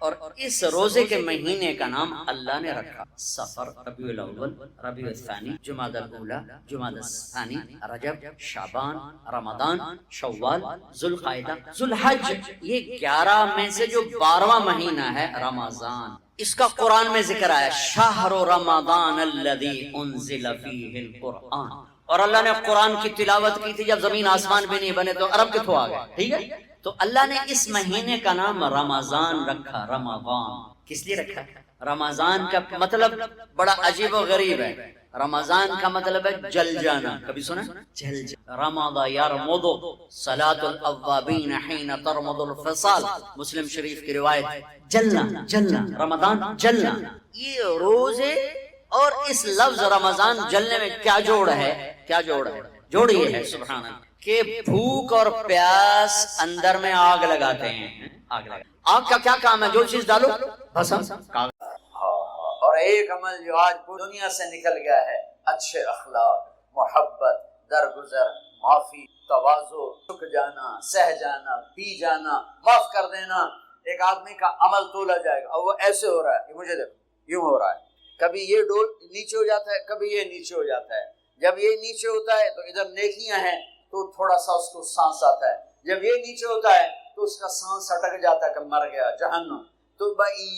اور اس روزے کے مہینے کا نام اللہ نے رکھا۔ سفر، ربیع الاول، ربیع الثانی، جمادی الاولی، جمادی الثانی، رجب، شعبان، رمضان، شوال، ذوالقعدہ، ذوالحج، یہ 11 میں سے جو 12واں مہینہ ہے رمضان، اس کا قرآن میں ذکر آیا شہر رمضان الذی انزل فیہ القرآن، اور اللہ نے قرآن کی تلاوت کی تھی جب زمین آسمان بھی نہیں بنے تو عرب کتوں آ گئے، ٹھیک ہے؟ تو اللہ نے اس مہینے کا نام رمضان رکھا۔ رمضان کس لیے رکھا؟ رمضان کا مطلب بڑا عجیب و غریب ہے۔ رمضان کا مطلب ہے جل جانا، کبھی سنا؟ جل جانا، رمض یرمض، صلاۃ الاوابین حین ترمض الفصال، مسلم شریف کی روایت، جلنا جلنا، رمضان جلنا۔ یہ روزے اور اس لفظ رمضان جلنے میں کیا جوڑ ہے؟ کیا جوڑ ہے؟ جوڑ یہ ہے سبحان اللہ کہ بھوک اور پیاس اندر میں آگ لگاتے ہیں۔ آگ کا کیا کام ہے؟ جو چیز ڈالو بھسم۔ اور ایک عمل جو آج پوری دنیا سے نکل گیا ہے، اچھے اخلاق، محبت، درگزر، معافی، تواضع، جھک جانا، سہ جانا، پی جانا، معاف کر دینا۔ ایک آدمی کا عمل تولا جائے گا اور وہ ایسے ہو رہا ہے، یہ مجھے دیکھو یوں ہو رہا ہے، کبھی یہ ڈول نیچے ہو جاتا ہے، کبھی یہ نیچے ہو جاتا ہے۔ جب یہ نیچے ہوتا ہے تو ادھر نیکیاں ہیں تو تھوڑا سا اس کو سانس آتا ہے، جب یہ نیچے ہوتا ہے تو اس کا سانس اٹک جاتا ہے کہ مر گیا، جہنم۔ تو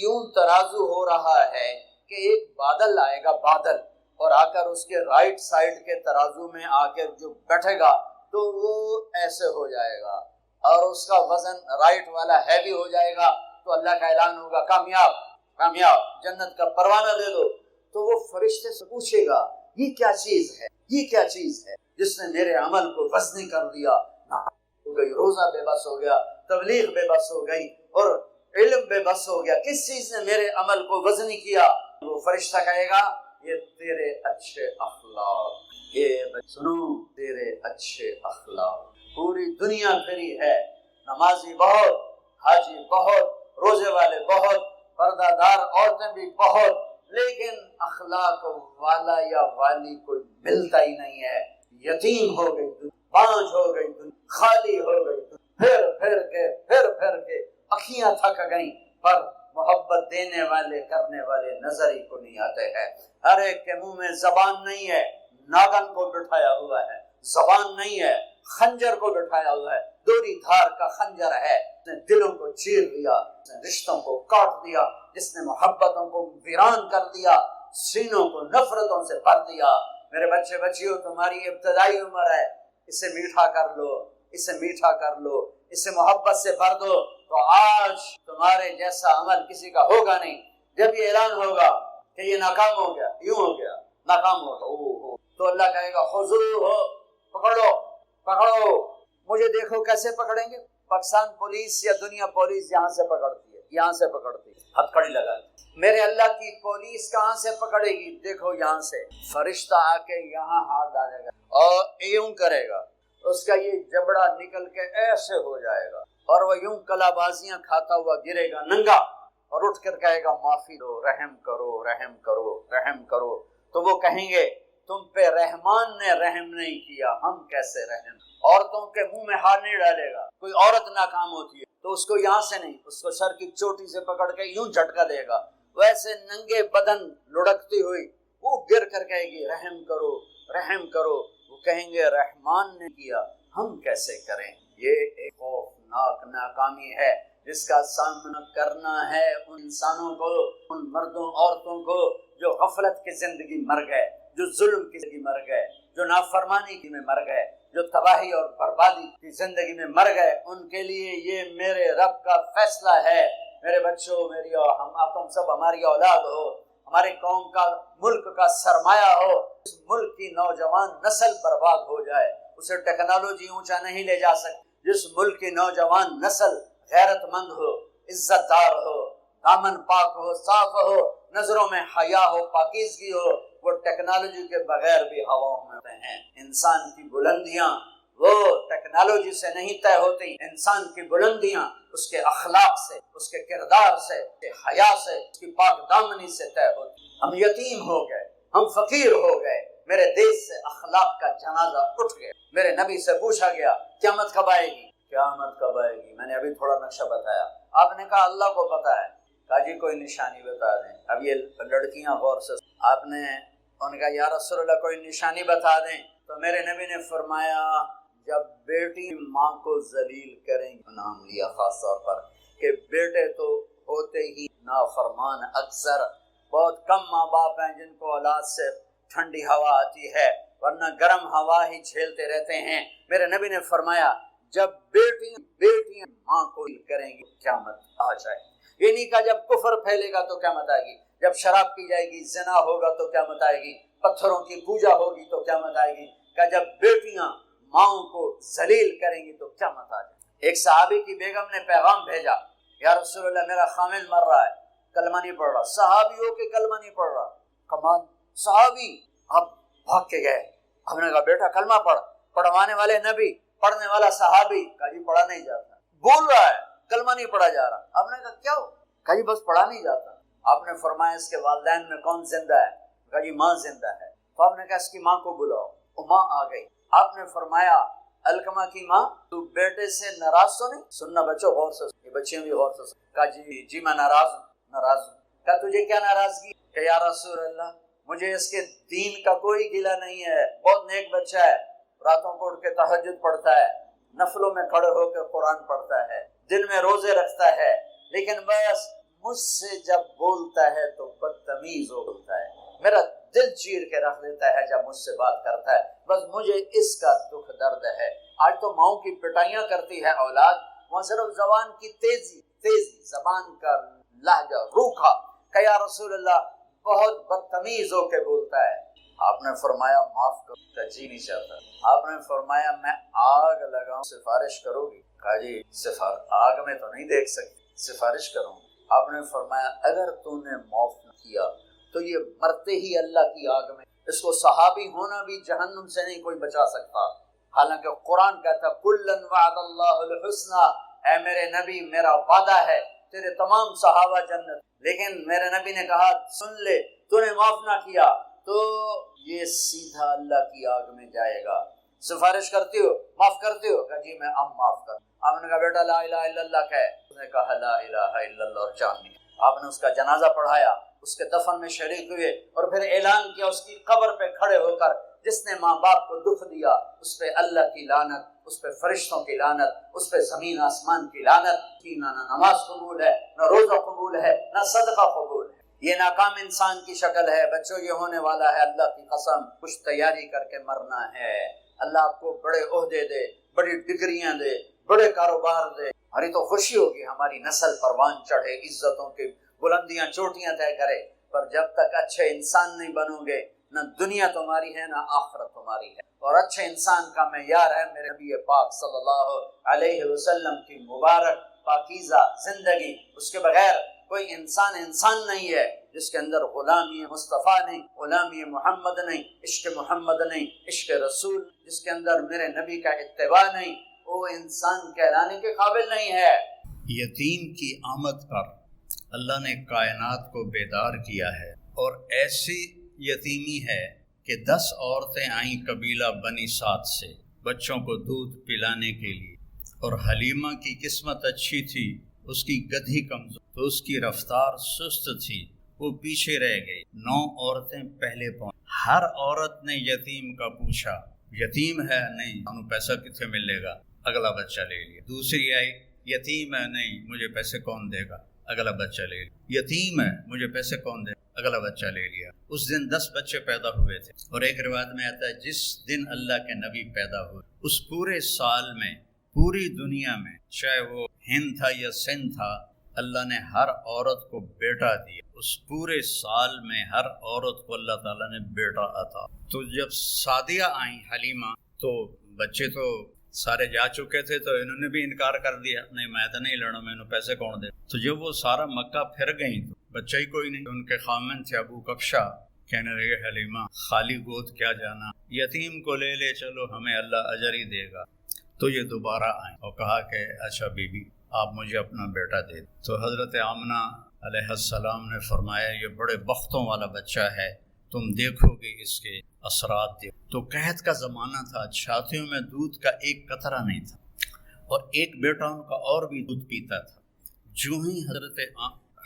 یوں ترازو ہو رہا ہے کہ ایک بادل آئے گا، بادل، اور آ کر اس کے رائٹ سائڈ کے ترازو میں آ کر جو بیٹھے گا تو وہ ایسے ہو جائے گا اور اس کا وزن رائٹ والا ہیوی ہو جائے گا، تو اللہ کا اعلان ہوگا کامیاب کامیاب، جنت کا پروانہ دے دو۔ تو وہ فرشتے سے پوچھے گا یہ کیا چیز ہے، یہ کیا چیز ہے جس نے میرے عمل کو وزنی کر دیا؟ ہو گئی، روزہ بے بس ہو گیا، تبلیغ بے بس ہو گئی اور علم بے بس ہو گیا، کس چیز نے میرے عمل کو وزنی کیا؟ وہ فرشتہ کہے گا یہ تیرے اچھے اخلاق، یہ سنو تیرے اچھے اخلاق۔ پوری دنیا پھری ہے، نمازی بہت، حاجی بہت، روزے والے بہت، پردہ دار عورتیں بھی بہت، لیکن اخلاق والا یا والی کوئی ملتا ہی نہیں ہے۔ یتیم ہو گئی دنیا، بانجھ ہو گئی دنیا، خالی ہو گئی دنیا، پھر کے اکھیاں تھک گئیں، پر محبت دینے والے کرنے والے نظر ہی کو نہیں آتے ہیں۔ ہر ایک کے منہ میں زبان نہیں ہے، ناگن کو بٹھایا ہوا ہے، زبان نہیں ہے، خنجر کو بٹھایا ہوا ہے، دوری دھار کا خنجر ہے، جس نے دلوں کو چیر دیا، جس نے رشتوں کو کاٹ دیا، جس نے محبتوں کو ویران کر دیا، سینوں کو نفرتوں سے بھر دیا۔ میرے بچے بچیوں، تمہاری ابتدائی عمر ہے، اسے میٹھا کر لو، اسے میٹھا کر لو، اسے محبت سے بھر دو، تو آج تمہارے جیسا عمل کسی کا ہوگا نہیں۔ جب یہ اعلان ہوگا کہ یہ ناکام ہو گیا، یوں ہو گیا، ناکام ہوگا، تو اللہ کہے گا خذوہ، پکڑو پکڑو۔ مجھے دیکھو کیسے پکڑیں گے؟ پاکستان پولیس یا دنیا پولیس یہاں سے پکڑتی ہے، یہاں سے پکڑتی ہے، ہتھکڑی لگا۔ میرے اللہ کی پولیس کہاں سے پکڑے گی؟ دیکھو یہاں سے، فرشتہ آ کے یہاں ہاتھ ڈالے گا اور یوں کرے گا، اس کا یہ جبڑا نکل کے ایسے ہو جائے گا اور وہ یوں کلا بازیاں کھاتا ہوا گرے گا ننگا اور اٹھ کر کہے گا معافی دو، رحم کرو رحم کرو رحم کرو۔ تو وہ کہیں گے تم پہ رحمان نے رحم نہیں کیا، ہم کیسے رحم؟ عورتوں کے منہ میں ہاتھ نہیں ڈالے گا۔ کوئی عورت ناکام ہوتی ہے تو اس کو یہاں سے نہیں، اس کو سر کی چوٹی سے پکڑ کے یوں جھٹکا دے گا، ویسے ننگے بدن لڑکتی ہوئی وہ گر کر کہے گی رحم کرو رحم کرو۔ وہ کہیں گے رحمان نے کیا، ہم کیسے کریں؟ یہ ایک خوفناک ناکامی ہے جس کا سامنا کرنا ہے ان انسانوں کو، ان مردوں عورتوں کو جو غفلت کی زندگی مر گئے، جو ظلم کی زندگی مر گئے، جو نافرمانی کی میں مر گئے، جو تباہی اور بربادی کی زندگی میں مر گئے۔ ان کے لیے یہ میرے رب کا فیصلہ ہے، میرے بچوں، میری تم سب ہماری اولاد ہو، ہمارے قوم کا ملک کا سرمایہ ہو، اس ملک کی نوجوان نسل برباد ہو جائے، اسے ٹیکنالوجی اونچا نہیں لے جا سکتی۔ جس ملک کی نوجوان نسل غیرت مند ہو، عزت دار ہو، دامن پاک ہو، صاف ہو، نظروں میں حیا ہو، پاکیزگی ہو، وہ ٹیکنالوجی کے بغیر بھی ہواؤں میں ہوتے ہیں۔ انسان کی بلندیاں وہ ٹیکنالوجی سے نہیں طے ہوتی، انسان کی بلندیاں اس کے اخلاق سے، اس کے کردار سے، اس کے حیا سے، اس کی پاک دامنی سے طے ہوتی۔ ہم یتیم ہو گئے، ہم فقیر ہو گئے، میرے دیش سے اخلاق کا جنازہ اٹھ گیا۔ میرے نبی سے پوچھا گیا قیامت کب آئے گی؟ قیامت کب آئے گی؟ میں نے ابھی تھوڑا نقشہ بتایا، آپ نے کہا اللہ کو پتا ہے، کہا جی کوئی نشانی بتا دیں۔ اب یہ لڑکیاں غور سے، آپ نے ان کا یا رسول اللہ کوئی نشانی بتا دیں، تو میرے نبی نے فرمایا جب بیٹی ماں کو ذلیل کریں گی، نام لیا خاص طور پر کہ بیٹے تو ہوتے ہی نافرمان، اکثر بہت کم ماں باپ ہیں جن کو اولاد سے ٹھنڈی ہوا آتی ہے، ورنہ گرم ہوا ہی جھیلتے رہتے ہیں۔ میرے نبی نے فرمایا جب بیٹیاں ماں کو کریں گی قیامت آ جائے۔ یہ نہیں کہا جب کفر پھیلے گا تو قیامت آئے گی، جب شراب پی جائے گی، زنا ہوگا تو قیامت آئے گی، پتھروں کی پوجا ہوگی تو قیامت آئے گی، کہ جب بیٹیاں ماؤں کو ذلیل کریں گی تو قیامت آ جائے۔ ایک صحابی کی بیگم نے پیغام بھیجا، یا رسول اللہ میرا خامل مر رہا ہے، کلمہ نہیں پڑھ رہا۔ صحابی ہو کے کلمہ نہیں پڑھ رہا، کمال صحابی۔ اب بھاگ کے گئے، ہم نے کہا بیٹا کلمہ پڑھ، پڑھوانے والے نبی، پڑھنے والا صحابی، کہا جی پڑھا نہیں جاتا، بول رہا ہے کلمہ نہیں پڑھا جا رہا۔ آپ نے کہا کیا ہو؟ کہا جی بس پڑھا نہیں جاتا۔ آپ نے فرمایا اس کے والدین میں کون زندہ ہے؟ کہا جی ماں زندہ ہے۔ تو آپ نے کہا اس کی ماں کو بلاؤ، وہ ماں آ گئی۔ آپ نے فرمایا علقمہ کی ماں تو بیٹے سے ناراض تو نہیں؟ سننا بچوں غور سے، یہ بچیاں بھی غور سے۔ کہا جی میں ناراض ہوں۔ کہا تجھے کیا ناراضگی؟ کہ یا رسول اللہ مجھے اس کے دین کا کوئی گلہ نہیں ہے، بہت نیک بچہ ہے، راتوں کو اٹھ کے تہجد پڑھتا ہے، نفلوں میں کھڑے ہو کے قرآن پڑھتا ہے، دن میں روزے رکھتا ہے، لیکن بس مجھ سے جب بولتا ہے تو بدتمیز ہو بولتا ہے، میرا دل چیر کے رکھ دیتا ہے جب مجھ سے بات کرتا ہے، بس مجھے اس کا دکھ درد ہے۔ آج تو ماؤں کی پٹائیاں کرتی ہے اولاد، وہاں صرف زبان کی تیزی زبان کا لہجہ روکھا، کہ یا رسول اللہ بہت بدتمیز ہو کے بولتا ہے۔ آپ نے فرمایا معاف کرو، جی نہیں چاہتا۔ آپ نے فرمایا میں آگ لگاؤں سفارش کرو گی؟ کہا جی آگ میں تو نہیں دیکھ سکتی، سفارش کروں۔ آپ نے فرمایا اگر تو نے معاف نہ کیا تو یہ مرتے ہی اللہ کی آگ میں، اس کو صحابی ہونا بھی جہنم سے نہیں کوئی بچا سکتا، حالانکہ قرآن کہتا کلن وعد اللہ الحسنى، اے میرے نبی میرا وعدہ ہے تیرے تمام صحابہ جنت، لیکن میرے نبی نے کہا سن لے تو نے معاف نہ کیا تو یہ سیدھا اللہ کی آگ میں جائے گا۔ سفارش کرتے ہو، معاف کرتے ہو؟ کہ جی میں اب معاف کر۔ آپ نے کہا بیٹا لا الہ الا اللہ کہ اس نے کہا لا الہ الا اللہ اور جان نکلی۔ آپ نے اس کا جنازہ پڑھایا، اس کے دفن میں شریک ہوئے، اور پھر اعلان کیا اس کی قبر پہ کھڑے ہو کر جس نے ماں باپ کو دکھ دیا اس پہ اللہ کی لعنت، اس پہ فرشتوں کی لعنت، اس پہ زمین آسمان کی لعنت، نہ نماز قبول ہے، نہ روزہ قبول ہے، نہ صدقہ قبول ہے۔ یہ ناکام انسان کی شکل ہے۔ بچوں یہ ہونے والا ہے، اللہ کی قسم کچھ تیاری کر کے مرنا ہے۔ اللہ آپ کو بڑے عہدے دے، بڑی ڈگریاں دے، بڑے کاروبار دے، ہماری تو خوشی ہوگی ہماری نسل پروان چڑھے، عزتوں کی بلندیاں چوٹیاں طے کرے، پر جب تک اچھے انسان نہیں بنو گے نہ دنیا تمہاری ہے نہ آخرت تمہاری ہے۔ اور اچھے انسان کا معیار ہے میرے نبی پاک صلی اللہ علیہ وسلم کی مبارک پاکیزہ زندگی، اس کے بغیر کوئی انسان نہیں ہے جس کے اندر غلامی مصطفیٰ نہیں، غلامی محمد نہیں، عشق محمد نہیں، عشق رسول، جس کے اندر میرے نبی کا اتباع نہیں، وہ انسان کہلانے کے قابل نہیں ہے۔ یتیم کی آمد پر اللہ نے کائنات کو بیدار کیا ہے، اور ایسی یتیمی ہے کہ 10 عورتیں آئیں قبیلہ بنی سعد سے بچوں کو دودھ پلانے کے لیے، اور حلیمہ کی قسمت اچھی تھی، اس کی گدھی کمزور تو اس کی رفتار سست تھی، وہ پیچھے رہ گئی۔ 9 عورتیں پہلے پہنچ، ہر عورت نے یتیم کا پوچھا، یتیم ہے؟ نہیں، انہوں پیسہ کتنے ملے گا؟ اگلا بچہ لے لیا۔ دوسری آئی، یتیم ہے؟ نہیں، مجھے پیسے کون دے گا؟ اگلا بچہ لے لیا۔ یتیم ہے؟ مجھے پیسے کون دے گا؟ اگلا بچہ لے لیا۔ اس دن 10 بچے پیدا ہوئے تھے، اور ایک روایت میں آتا ہے جس دن اللہ کے نبی پیدا ہوئے اس پورے سال میں پوری دنیا میں، چاہے وہ ہند تھا یا سندھ تھا، اللہ نے ہر عورت کو بیٹا دیا، اس پورے سال میں ہر عورت کو اللہ تعالیٰ نے بیٹا عطا۔ تو جب سعدیہ آئیں حلیمہ تو بچے تو سارے جا چکے تھے، تو انہوں نے بھی انکار کر دیا، نہیں میں تو نہیں لینا، میں انہوں پیسے کون دے۔ تو جب وہ سارا مکہ پھر گئیں تو بچہ ہی کوئی نہیں۔ ان کے خامن تھے ابو کبشہ، کہنے لگے حلیمہ خالی گود کیا جانا، یتیم کو لے لے چلو، ہمیں اللہ اجر ہی دے گا۔ تو یہ دوبارہ آئیں اور کہا کہ اچھا بی بی آپ مجھے اپنا بیٹا دے۔ تو حضرت آمنہ علیہ السلام نے فرمایا یہ بڑے بختوں والا بچہ ہے، تم دیکھو گے اس کے اثرات دیکھو۔ تو قحط کا زمانہ تھا، چھاتیوں میں دودھ کا ایک قطرہ نہیں تھا، اور ایک بیٹا ان کا اور بھی دودھ پیتا تھا۔ جو ہی حضرت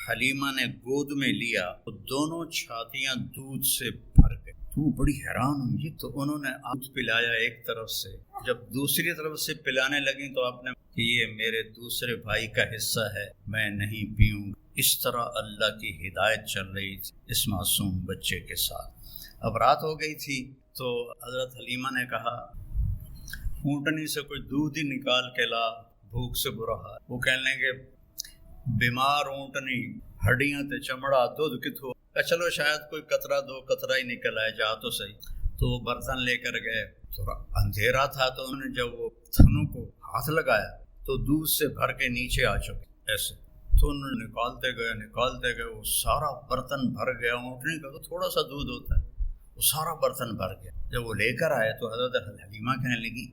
حلیمہ نے گود میں لیا تو دونوں چھاتیاں دودھ سے بھر گئی۔ تو بڑی حیران ہوئی، تو انہوں نے دودھ پلایا ایک طرف سے، جب دوسری طرف سے پلانے لگیں تو آپ نے کہ یہ میرے دوسرے بھائی کا حصہ ہے، میں نہیں پیوں گا۔ اس طرح اللہ کی ہدایت چل رہی تھی اس معصوم بچے کے ساتھ۔ اب رات ہو گئی تھی تو حضرت حلیمہ نے کہا اونٹنی سے کوئی دودھ ہی نکال کے لا، بھوک سے برا حال۔ وہ کہنے لگے بیمار اونٹنی ہڈیاں تے چمڑا دودھ کتھو، چلو شاید کوئی قطرہ دو قطرہ ہی نکل آئے، جا تو صحیح۔ تو وہ برتن لے کر گئے، تھوڑا اندھیرا تھا تو انہوں نے جب وہ تھنوں کو ہاتھ لگایا تو دودھ سے بھر کے نیچے آ چکے ایسے۔ تو انہوں نے نکالتے گئے، وہ سارا برتن بھر گیا۔ اونٹنی کا تو تھوڑا سا دودھ ہوتا ہے، وہ سارا برتن بھر گیا۔ جب وہ لے کر آئے تو حضرت حلیمہ کہنے لگی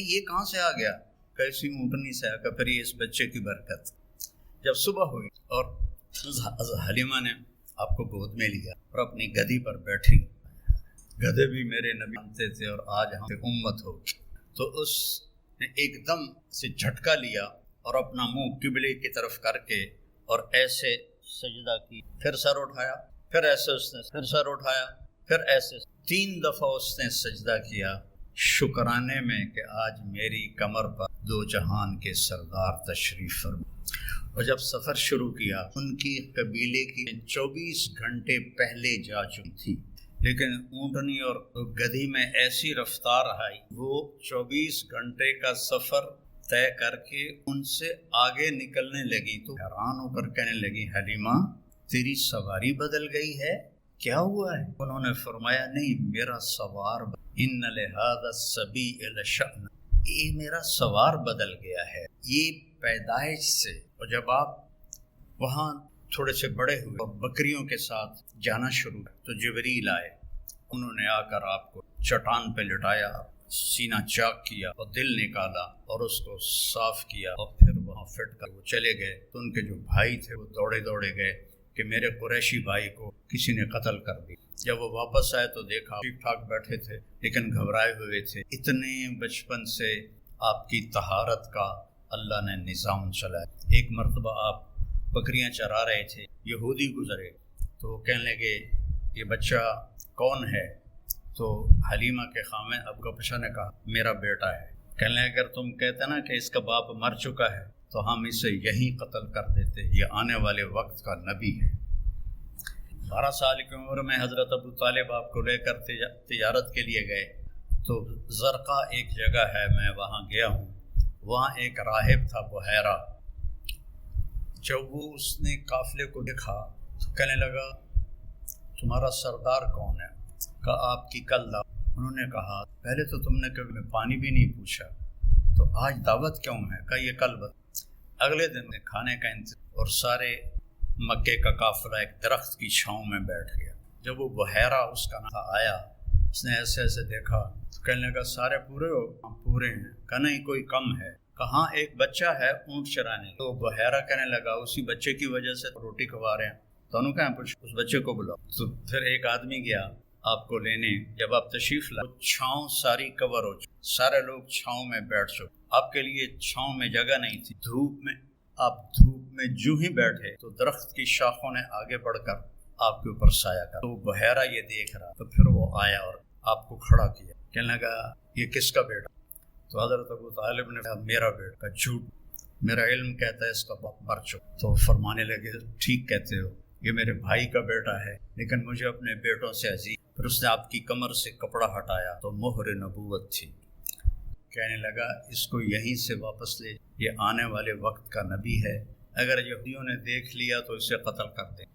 یہ کہاں سے آ گیا؟ کیسی اونٹنی سے آ گیا؟ پھر یہ اس بچے کی برکت۔ جب صبح ہوئی اور حلیمہ نے آپ کو گود میں لیا اور اپنی گدی پر بیٹھی، گدھے بھی میرے نبی مانتے تھے اور آج ہم امت ہو، تو اس نے ایک دم سے جھٹکا لیا اور اپنا منہ قبلے کی طرف کر کے اور ایسے سجدہ کی، پھر سر اٹھایا، پھر ایسے اس نے پھر سر اٹھایا، پھر ایسے 3 دفعہ اس نے سجدہ کیا، شکرانے میں کہ آج میری کمر پر دو جہان کے سردار تشریف فرما۔ اور جب سفر شروع کیا، ان کی قبیلے کی 24 گھنٹے پہلے جا چکی تھی، لیکن اونٹنی اور گدھی میں ایسی رفتار آئی، وہ 24 گھنٹے کا سفر طے کر کے ان سے آگے نکلنے لگی۔ تو حیران ہو کر کہنے لگی حلیمہ تیری سواری بدل گئی ہے، کیا ہوا ہے؟ انہوں نے فرمایا نہیں، میرا سوار ان لہذا الصبی لشأن، یہ میرا سوار بدل گیا ہے، یہ پیدائش سے۔ اور جب آپ وہاں تھوڑے سے بڑے ہوئے اور بکریوں کے ساتھ جانا شروع تو جبریل آئے، انہوں نے آ کر آپ کو چٹان پہ لٹایا، سینہ چاک کیا اور دل نکالا اور اس کو صاف کیا، اور پھر وہاں فٹ کر وہ چلے گئے۔ تو ان کے جو بھائی تھے وہ دوڑے گئے کہ میرے قریشی بھائی کو کسی نے قتل کر دیا۔ جب وہ واپس آئے تو دیکھا ٹھیک ٹھاک بیٹھے تھے لیکن گھبرائے ہوئے تھے۔ اتنے بچپن سے آپ کی طہارت کا اللہ نے نظام چلایا۔ ایک مرتبہ آپ بکریاں چرا رہے تھے، یہودی گزرے تو وہ کہنے لگے یہ بچہ کون ہے؟ تو حلیمہ کے خامن ابو کبشہ نے کہا میرا بیٹا ہے۔ کہنے لگے اگر تم کہتے نا کہ اس کا باپ مر چکا ہے تو ہم اسے یہیں قتل کر دیتے، یہ آنے والے وقت کا نبی ہے۔ 12 سال کی عمر میں حضرت ابو طالب آپ کو لے کر تجارت کے لیے گئے تو زرقا ایک جگہ ہے، میں وہاں گیا ہوں، وہاں ایک راہب تھا بحیرہ۔ جب وہ اس نے قافلے کو دیکھا تو کہنے لگا تمہارا سردار کون ہے؟ کہا آپ کی کل دعوت۔ انہوں نے کہا پہلے تو تم نے کبھی پانی بھی نہیں پوچھا، تو آج دعوت کیوں ہے؟ کہا یہ کل بتا۔ اگلے دن کھانے کا انتظام، اور سارے مکے کا قافلہ ایک درخت کی چھاؤں میں بیٹھ گیا۔ جب وہ بحیرہ اس کا نام آیا، اس نے ایسے ایسے دیکھا تو کہنے لگا سارے پورے ہو؟ ہم پورے ہیں۔ کہا نہیں کوئی کم ہے۔ کہاں ایک بچہ ہے اونٹ چرانے۔ تو بحیرہ کہنے لگا اسی بچے کی وجہ سے روٹی کھوا رہے ہیں، دونوں کہیں پوچھ اس بچے کو بلاؤ۔ تو پھر ایک آدمی گیا آپ کو لینے، جب آپ تشریف لائے چھاؤں ساری کور ہو چکی، سارے لوگ چھاؤں میں بیٹھ چکے، آپ کے لیے چھاؤں میں جگہ نہیں تھی۔ دھوپ میں آپ دھوپ میں جو ہی بیٹھے تو درخت کی شاخوں نے آگے بڑھ کر آپ کے اوپر سایہ کر۔ تو بحیرہ یہ دیکھ رہا، تو پھر وہ آیا اور آپ کو کھڑا کیا، کہنے لگا یہ کس کا بیٹا؟ تو حضرت ابو طالب نے کہا میرا بیٹا۔ جھوٹ، میرا علم کہتا ہے اس کا باپ مر چکا۔ تو فرمانے لگے ٹھیک کہتے ہو، یہ میرے بھائی کا بیٹا ہے لیکن مجھے اپنے بیٹوں سے عزیز۔ پھر اس نے آپ کی کمر سے کپڑا ہٹایا تو مہر نبوت تھی۔ کہنے لگا اس کو یہیں سے واپس لے، یہ آنے والے وقت کا نبی ہے، اگر یہودیوں نے دیکھ لیا تو اسے قتل کر دیں۔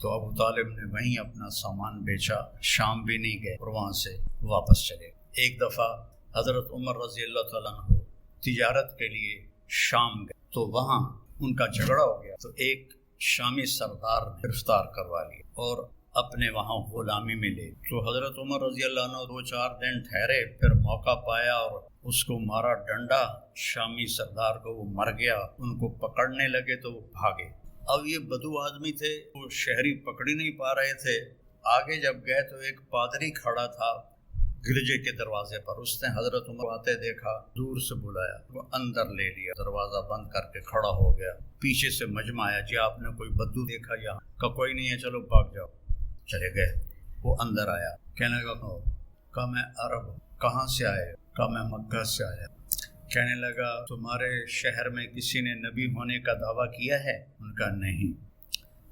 تو ابو طالب نے وہیں اپنا سامان بیچا، شام بھی نہیں گئے اور وہاں سے واپس چلے۔ ایک دفعہ حضرت عمر رضی اللہ تعالیٰ عنہ تجارت کے لیے شام گئے تو وہاں ان کا جھگڑا ہو گیا، تو ایک شامی سردار نے گرفتار کروا لیا اور اپنے وہاں غلامی میں لے۔ تو حضرت عمر رضی اللہ عنہ 2-4 دن ٹھہرے، پھر موقع پایا اور اس کو مارا ڈنڈا، شامی سردار کو، وہ مر گیا۔ ان کو پکڑنے لگے تو وہ بھاگے۔ اب یہ بدو آدمی تھے، وہ شہری پکڑ ہی نہیں پا رہے تھے۔ آگے جب گئے تو ایک پادری کھڑا تھا گرجے کے دروازے پر، اس نے حضرت عمر آتے دیکھا، دور سے بلایا، وہ اندر لے لیا، دروازہ بند کر کے کھڑا ہو گیا۔ پیچھے سے مجمع آیا، جی آپ نے کوئی بدو دیکھا یہاں؟ کہا کوئی نہیں ہے، چلو بھاگ جاؤ۔ چلے گئے۔ وہ اندر آیا، کہنے لگا، کہا میں عرب ہوں۔ کہاں سے آئے؟ کہا میں مکہ سے آیا۔ کہنے لگا تمہارے شہر میں کسی نے نبی ہونے کا دعویٰ کیا ہے؟ ان کا نہیں۔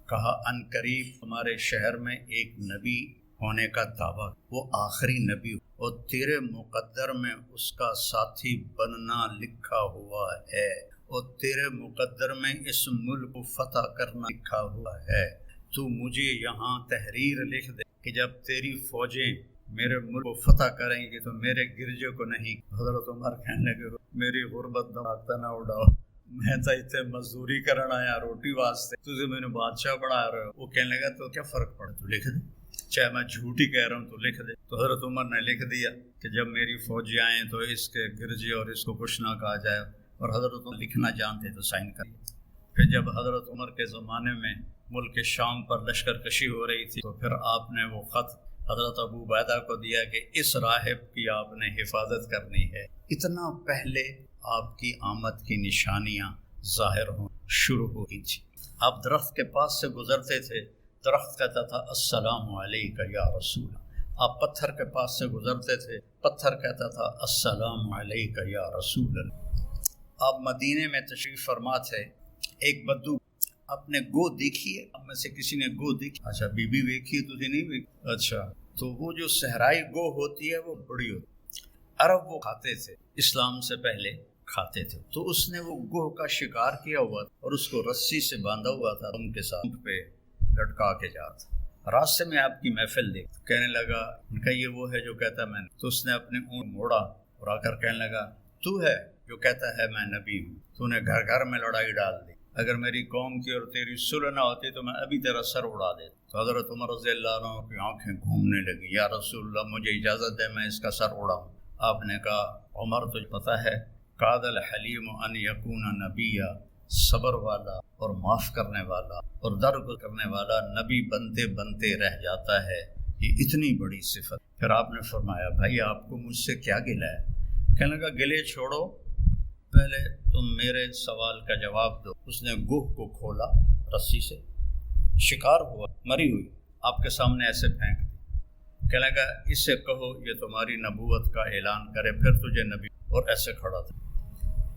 کہا ان قریب تمہارے شہر میں ایک نبی ہونے کا دعویٰ، وہ آخری نبی، اور تیرے مقدر میں اس کا ساتھی بننا لکھا ہوا ہے، اور تیرے مقدر میں اس ملک کو فتح کرنا لکھا ہوا ہے۔ تو مجھے یہاں تحریر لکھ دے کہ جب تیری فوجیں میرے ملک کو فتح کریں گی تو میرے گرجے کو نہیں۔ حضرت عمر کہنے لگے میری غربت دماغ نہ اڑاؤ، میں تو اتنے مزدوری کرنا آیا روٹی واسطے، تجھے میں نے بادشاہ بنا رہے ہو۔ وہ کہنے لگا تو کیا فرق پڑا، تو لکھ دے، چاہے میں جھوٹ ہی کہہ رہا ہوں تو لکھ دے۔ تو حضرت عمر نے لکھ دیا کہ جب میری فوجیں آئیں تو اس کے گرجے اور اس کو کچھ نہ کہا جائے، اور حضرت عمر لکھنا جانتے تو سائن کر دیا۔ پھر جب حضرت عمر کے زمانے میں ملک شام پر لشکر کشی ہو رہی تھی تو پھر آپ نے وہ خط حضرت ابو عبیدہ کو دیا کہ اس راہب کی آپ نے حفاظت کرنی ہے۔ اتنا پہلے آپ کی آمد کی نشانیاں ظاہر ہوں شروع ہو گئی تھی۔ آپ درخت کے پاس سے گزرتے تھے، درخت کہتا تھا السلام علیکہ یا رسول۔ آپ پتھر کے پاس سے گزرتے تھے، پتھر کہتا تھا السلام علیکہ یا رسول اللہ۔ آپ مدینے میں تشریف فرما تھے، ایک بدو، آپ نے گو دیکھی ہے؟ ہم میں سے کسی نے گو دیکھی؟ اچھا بی بی دیکھی ہے، تجھے نہیں دیکھی؟ اچھا، تو وہ جو صحرائی گو ہوتی ہے وہ بڑی ہوتی ہے، عرب وہ کھاتے تھے، اسلام سے پہلے کھاتے تھے۔ تو اس نے وہ گوہ کا شکار کیا ہوا تھا اور اس کو رسی سے باندھا ہوا تھا، ان کے ساتھ پہ لٹکا کے جاتا۔ راستے میں آپ کی محفل دیکھ، کہنے لگا ان کا یہ وہ ہے جو کہتا ہے میں نے۔ تو اس نے اپنے اونٹ موڑا اور آ کر کہنے لگا تو ہے جو کہتا ہے میں نبی ہوں، تو نے گھر گھر میں لڑائی ڈال دی، اگر میری قوم کی اور تیری صلح نہ ہوتی تو میں ابھی تیرا سر اڑا دیتا۔ تو حضرت عمر رضی اللہ عنہ کی آنکھیں گھومنے لگی، یا رسول اللہ مجھے اجازت دے میں اس کا سر اڑاؤں۔ آپ نے کہا عمر تجھے پتہ ہے قاد الحلیم ان یکون نبیا، صبر والا اور معاف کرنے والا اور درد کرنے والا نبی بنتے بنتے رہ جاتا ہے، یہ اتنی بڑی صفت۔ پھر آپ نے فرمایا بھائی آپ کو مجھ سے کیا گلہ ہے؟ کہنے لگا گلے چھوڑو، پہلے تم میرے سوال کا جواب دو۔ اس نے گوہ کو کھولا رسی سے، شکار ہوا، مری ہوئی آپ کے سامنے ایسے پھینک دی۔ کہنے لگا اس سے کہو یہ تمہاری نبوت کا اعلان کرے پھر تجھے نبی، اور ایسے کھڑا تھا،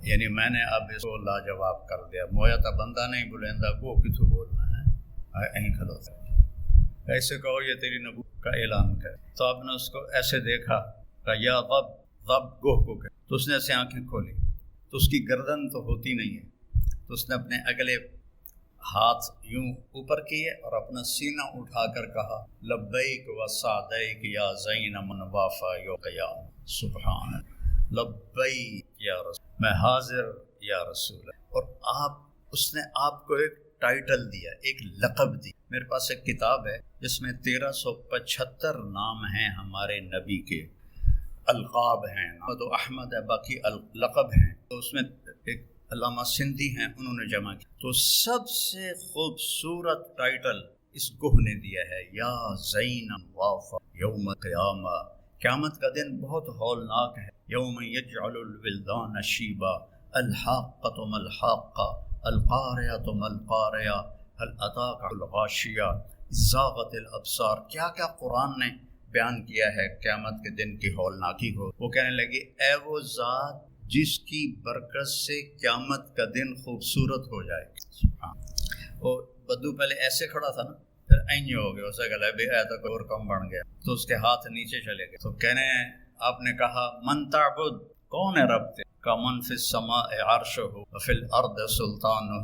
یعنی میں نے اب اس کو لاجواب کر دیا، مویا تا بندہ نہیں بلیندا گو کتھو بولنا ہے، ایہیں کھلوتا ہے، ایسے کہو یہ تیری نبوت کا اعلان کرے۔ تو آپ نے اس کو ایسے دیکھا، کہا یا غب، غب گوہ کو کہ، تو اس نے ایسے آنکھیں کھولی تو اس کی گردن تو ہوتی نہیں ہے، تو اس نے اپنے اگلے ہاتھ یوں اوپر کیے اور اپنا سینہ اٹھا کر کہا لبیک و سعدیک یا زین من وافا یو قیام، سبحان لبیک یا رسول، میں حاضر یا رسول۔ اور اس نے آپ کو ایک ٹائٹل دیا، ایک لقب دی۔ میرے پاس ایک کتاب ہے جس میں 1375 نام ہیں ہمارے نبی کے، القاب ہیں، محمد و احمد ہے، باقی لقب ہیں، تو اس میں ایک علامہ سندھی ہیں انہوں نے جمع کیا، تو سب سے خوبصورت ٹائٹل اس گوہ نے دیا ہے یا زین وافا یوم قیامہ، قیامت کا دن بہت ہولناک ہے، یوم یجعل الولدان شیبا، الحاقۃ ما الحاقہ، القارعۃ ما القارعہ، هل اتاک الغاشیہ، زاغت الابصار، کیا کیا قرآن نے بیان کیا ہے قیامت کے دن کی ہولناکی ہو۔ وہ کہنے لگے اے وہ ذات جس کی برکت سے قیامت کا دن خوبصورت ہو جائے گا۔ وہ بدو پہلے ایسے کھڑا تھا نا، پھر اینجے ہو گیا، اسے گلا بھی آیا تھا اور کم بن گیا، تو اس کے ہاتھ نیچے چلے گئے۔ تو کہنے آپ نے کہا من تعبد، کون ہے رب تیرا؟ کا من فی السماء عرشہ وفی الارض سلطانہ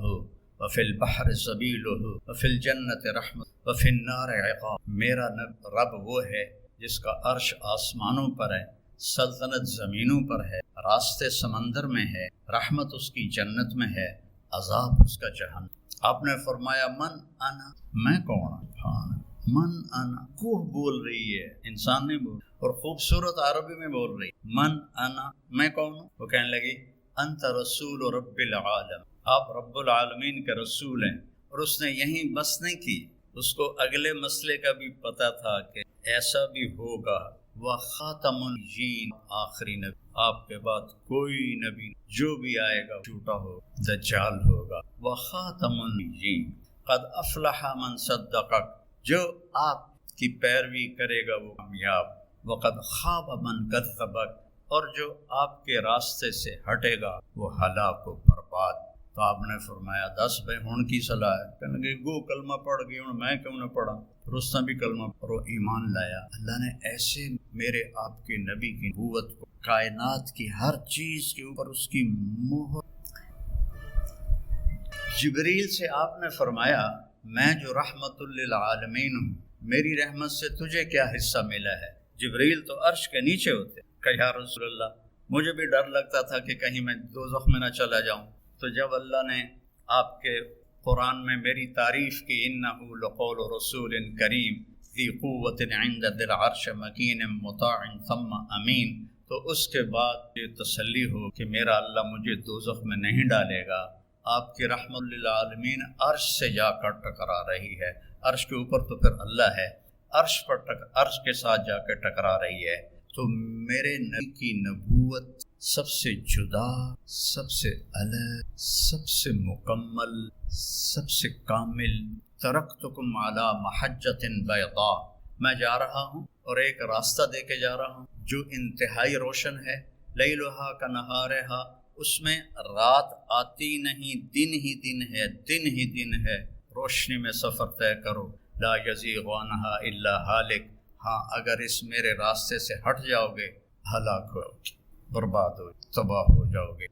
وفی البحر سبیلہ وفی الجنت رحمت وفی النار عقاب۔ میرا رب وہ ہے جس کا عرش آسمانوں پر ہے، سلطنت زمینوں پر ہے، راستے سمندر میں ہے، رحمت اس کی جنت میں ہے، عذاب اس کا جہنم۔ آپ نے فرمایا من انا، میں کون ہوں؟ ہاں من انا، کوہ بول رہی ہے، انسان نہیں بول، اور خوبصورت عربی میں بول رہی، من انا، میں کون ہوں؟ وہ کہنے لگی انت رسول رب العالم، آپ رب العالمین کے رسول ہیں۔ اور اس نے یہیں بس نہیں کی، اس کو اگلے مسئلے کا بھی پتہ تھا کہ ایسا بھی ہوگا، وخاتم النبیین، آخری نبی، آپ کے بعد کوئی نبی جو بھی آئے گا جھوٹا ہو، دجال ہوگا۔ وخاتم النبیین، قد افلح من صدقک، جو آپ کی پیروی کرے گا وہ کامیاب، وقد خاب من کذبک، اور جو آپ کے راستے سے ہٹے گا وہ ہلاک و برباد۔ تو آپ نے فرمایا دس بھائی ہن کی صلاح ہے؟ کہنے لگے گو کلمہ پڑھ گئی، ہوں میں کیوں نہ پڑھا؟ رستم بھی کلمہ پڑھو، ایمان لایا۔ اللہ نے ایسے میرے آپ کے نبی کی نبوت کو، کائنات کی ہر چیز کے اوپر اس کی مہر۔ جبریل سے آپ نے فرمایا میں جو رحمت للعالمین ہوں، میری رحمت سے تجھے کیا حصہ ملا ہے؟ جبریل تو عرش کے نیچے ہوتے کہ یا رسول اللہ مجھے بھی ڈر لگتا تھا کہ کہیں میں دوزخ میں نہ چلا جاؤں۔ تو جب اللہ نے آپ کے قرآن میں میری تعریف کی، انہ لقول رسول کریم ذی قوت عند ذی العرش مکین مطاع ثم امین، تو اس کے بعد یہ تسلی ہو کہ میرا اللہ مجھے دوزخ میں نہیں ڈالے گا۔ آپ کی رحمت للعالمین عرش سے جا کر ٹکرا رہی ہے، عرش کے اوپر تو پھر اللہ ہے، عرش کے ساتھ جا کے ٹکرا رہی ہے۔ تو میرے نبی کی نبوت سب سے جدا، سب سے الگ، سب سے مکمل، سب سے کامل۔ ترکتکم علی محجۃ بیضاء، میں جا رہا ہوں اور ایک راستہ دے کے جا رہا ہوں جو انتہائی روشن ہے، لیلھا کنہارھا، اس میں رات آتی نہیں، دن ہی دن ہے، دن ہی دن ہے، روشنی میں سفر طے کرو، لا یزیغ عنہا الا ہالک، ہاں اگر اس میرے راستے سے ہٹ جاؤ گے ہلاک ہو، برباد ہو، تباہ ہو جاؤ گے۔